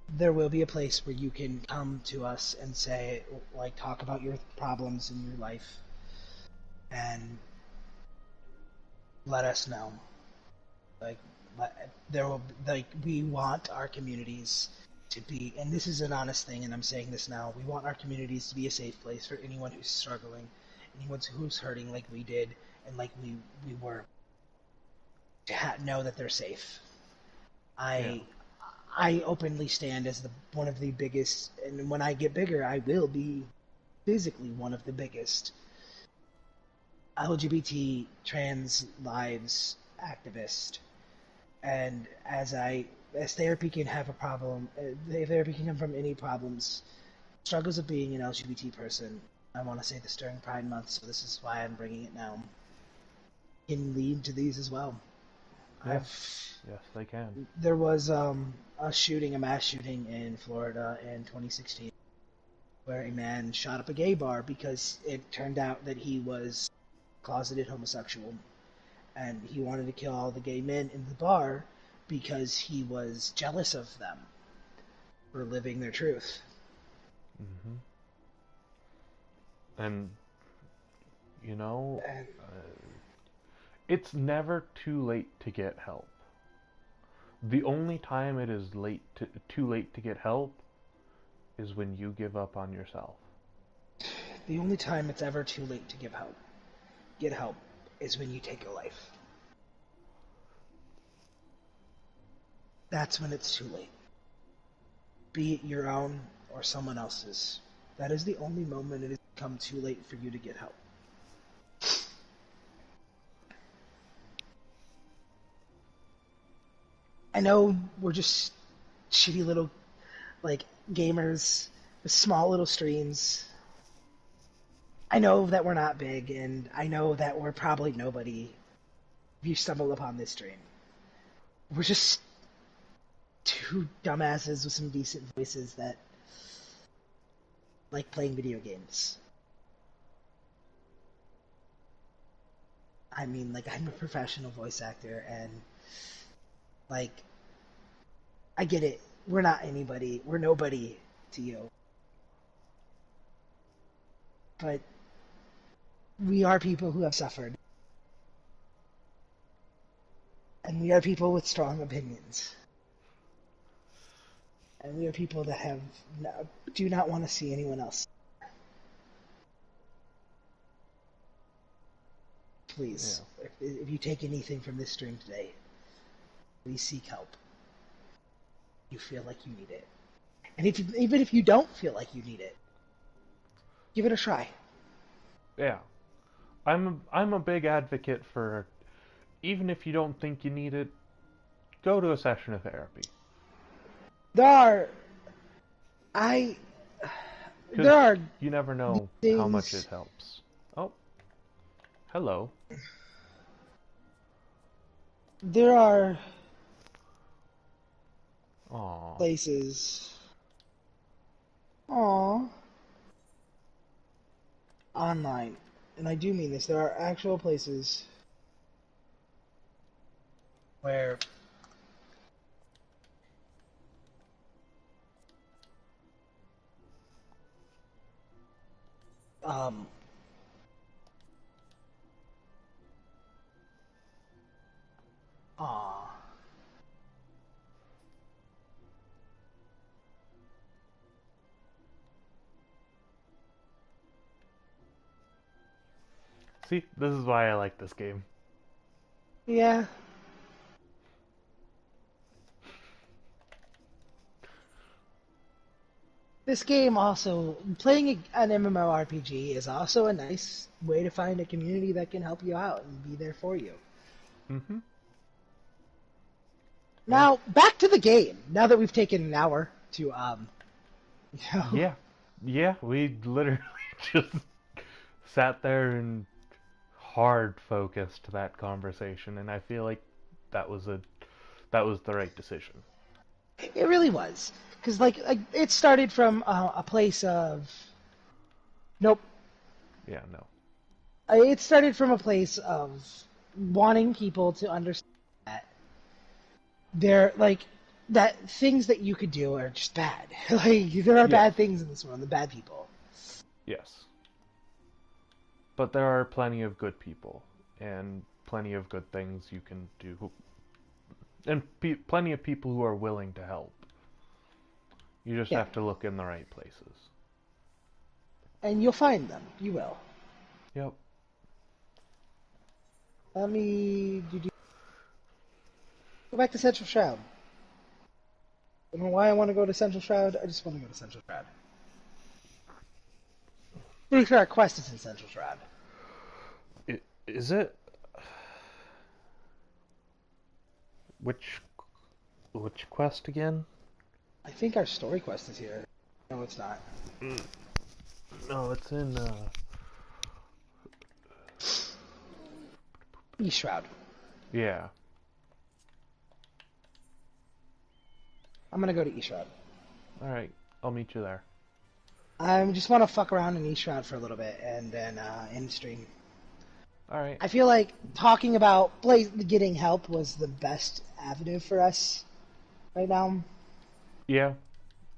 There will be a place where you can come to us and say, like, talk about your problems in your life, and let us know. Like, we want our communities to be, and this is an honest thing, and I'm saying this now. We want our communities to be a safe place for anyone who's struggling, anyone who's hurting like we did, and like we were, to know that they're safe. I openly stand as one of the biggest, and when I get bigger, I will be physically one of the biggest LGBT trans lives activist. And as therapy can have a problem, therapy can come from any problems, struggles of being an LGBT person. I want to say this during Pride Month, so this is why I'm bringing it now. Can lead to these as well. Yes, they can. There was a mass shooting in Florida in 2016, where a man shot up a gay bar because it turned out that he was closeted homosexual, and he wanted to kill all the gay men in the bar because he was jealous of them for living their truth. Mm-hmm. And, you know, it's never too late to get help. The only time it is too late to get help is when you give up on yourself. The only time it's ever too late to get help, is when you take your life. That's when it's too late. Be it your own or someone else's. That is the only moment it has become too late for you to get help. I know we're just shitty little, gamers with small little streams. I know that we're not big, and I know that we're probably nobody if you stumble upon this stream. We're just two dumbasses with some decent voices that like playing video games. I mean, I'm a professional voice actor, and, I get it. We're not anybody. We're nobody to you. But we are people who have suffered. And we are people with strong opinions. And we are people that do not want to see anyone else. Please, if you take anything from this stream today, please seek help. You feel like you need it. And even if you don't feel like you need it, give it a try. Yeah. I'm a big advocate for, even if you don't think you need it, go to a session of therapy. You never know how much it helps. Oh. Hello. There are Aww. places online, and I do mean this, there are actual places where See, this is why I like this game. yeah. This game also, playing an MMORPG is also a nice way to find a community that can help you out and be there for you. Mm-hmm. Now, back to the game, now that we've taken an hour to, Yeah, we literally just sat there and hard focused that conversation, and I feel like that was the right decision. It really was. Because, it started from a place of... Nope. Yeah, no. It started from a place of wanting people to understand that that things that you could do are just bad. There are bad things in this world, the bad people. Yes. But there are plenty of good people, and plenty of good things you can do, and plenty of people who are willing to help. You just have to look in the right places. And you'll find them. You will. Yep. Let me... Go back to Central Shroud. I don't know why I want to go to Central Shroud. I just want to go to Central Shroud. Pretty sure our quest is in Central Shroud. Is it? Which quest again? I think our story quest is here. No, it's not. No, it's in East Shroud. Yeah. I'm gonna go to East Shroud. Alright, I'll meet you there. I just want to fuck around in East Shroud for a little bit, and then end stream. Alright. I feel like talking about getting help was the best avenue for us right now. Yeah,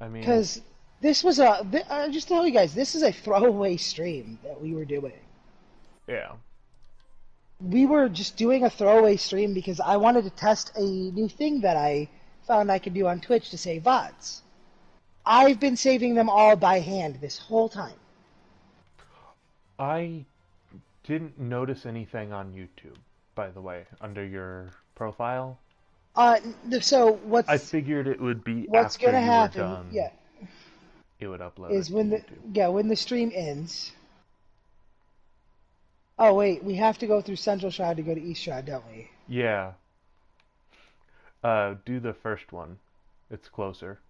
I mean, Because this was just to tell you guys, this is a throwaway stream that we were doing. yeah. We were just doing a throwaway stream because I wanted to test a new thing that I found I could do on Twitch to save VODs. I've been saving them all by hand this whole time. I didn't notice anything on YouTube, by the way, under your profile. Uh, so I figured it would be what's after gonna you were happen? done, Yeah, it would upload is it to when the YouTube. when the stream ends. Oh wait, we have to go through Central Shroud to go to East Shroud, don't we? Yeah. Do the first one. It's closer.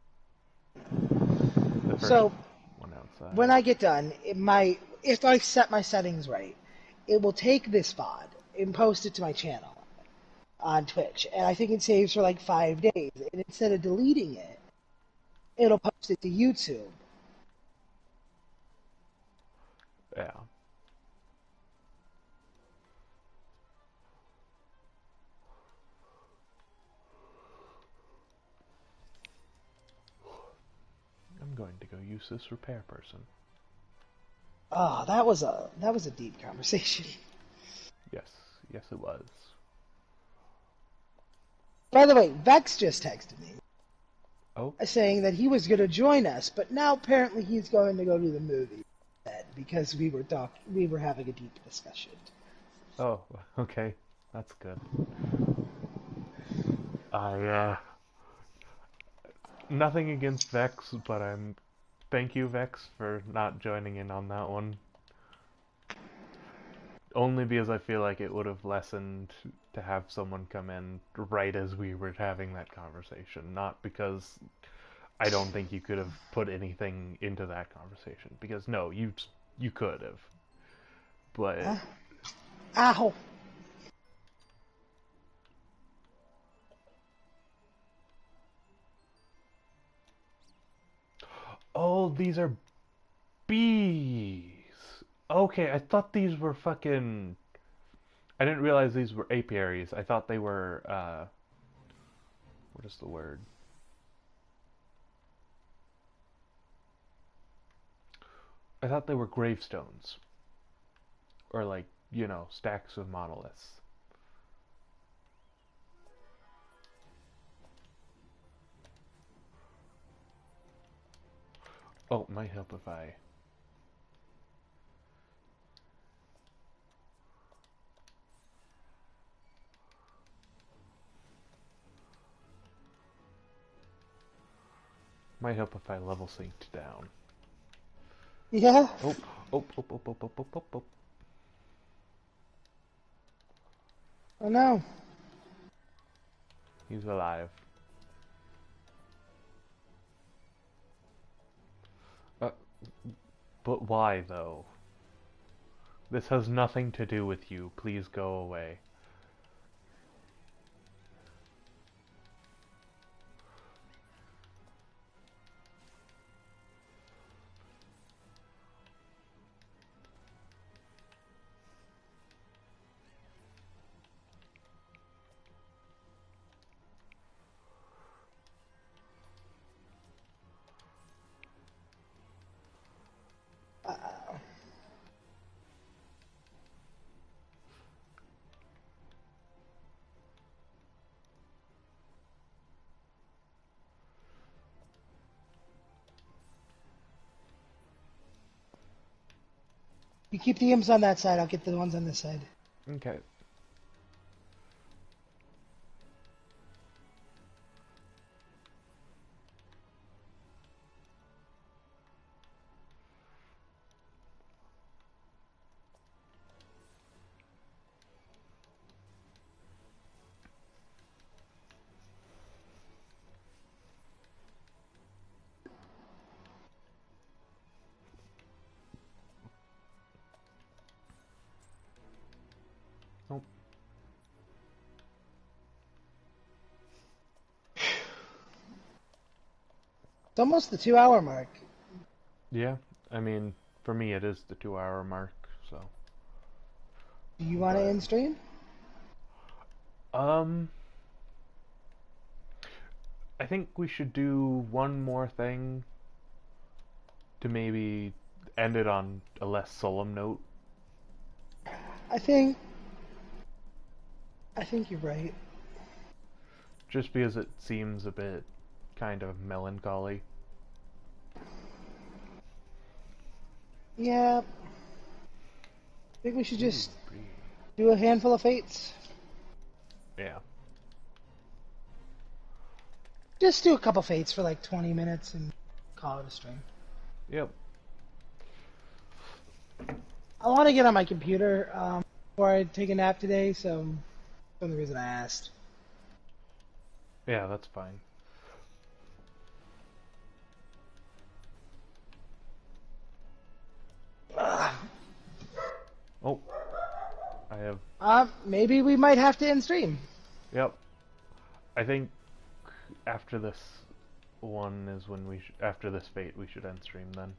The first So one when outside. I get done, if I set my settings right, it will take this VOD and post it to my channel on Twitch, and I think it saves for like 5 days. And instead of deleting it, it'll post it to YouTube. Yeah. I'm going to go use this repair person. Oh, that was a deep conversation. Yes, yes it was. By the way, Vex just texted me Oh, saying that he was going to join us, but now apparently he's going to go to the movie because we were having a deep discussion. oh, okay. That's good. I, nothing against Vex, but thank you, Vex, for not joining in on that one. Only because I feel like it would have lessened to have someone come in right as we were having that conversation. Not because I don't think you could have put anything into that conversation. Because no, you could have. But Ow! oh, these are bees. Okay, I thought these were fucking. I didn't realize these were apiaries. I thought they were. What is the word? I thought they were gravestones. Or like, stacks of monoliths. Oh, it might help if I. Might help if I level synced down. Yeah? Oh, oh, oh, oh, oh, oh, oh, oh, oh. Oh no. He's alive. Uh, but why, though? This has nothing to do with you. Please go away. You keep the imps on that side, I'll get the ones on this side. Okay. Oh, It's almost the 2 hour mark. yeah. I mean, for me, it is the 2 hour mark. So, Do you want to but end stream? um, I think we should do one more thing to maybe end it on a less solemn note. I think I think you're right. Just because it seems a bit kind of melancholy. Yeah, I think we should Ooh, just do a handful of fates. yeah. Just do a couple fates for like 20 minutes and call it a stream. Yep. I want to get on my computer before I take a nap today, so that's the only reason I asked. Yeah, that's fine. Ugh. Oh, I have. Maybe we might have to end stream. Yep. I think after this one is when after this fate we should end stream then.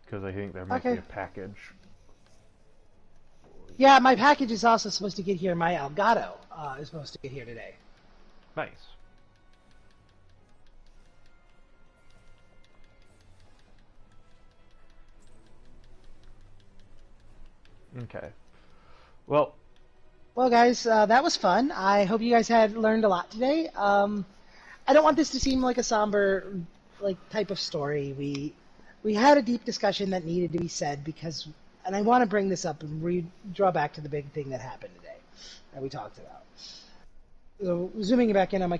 Because I think there might be Okay. a package. Yeah, my package is also supposed to get here. My Elgato is supposed to get here today. Nice. Okay. Well, Well, guys, that was fun. I hope you guys had learned a lot today. I don't want this to seem like a somber, like type of story. We had a deep discussion that needed to be said because, and I want to bring this up and draw back to the big thing that happened today that we talked about. So, zooming back in on my.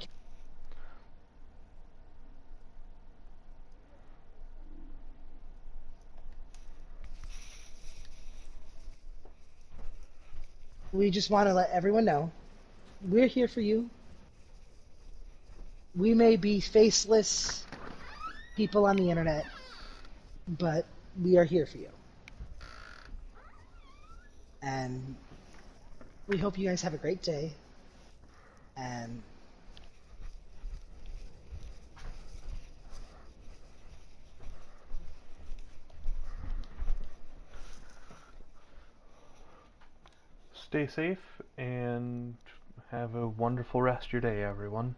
We just want to let everyone know we're here for you. We may be faceless people on the internet, but we are here for you. And we hope you guys have a great day. And stay safe and have a wonderful rest of your day, everyone.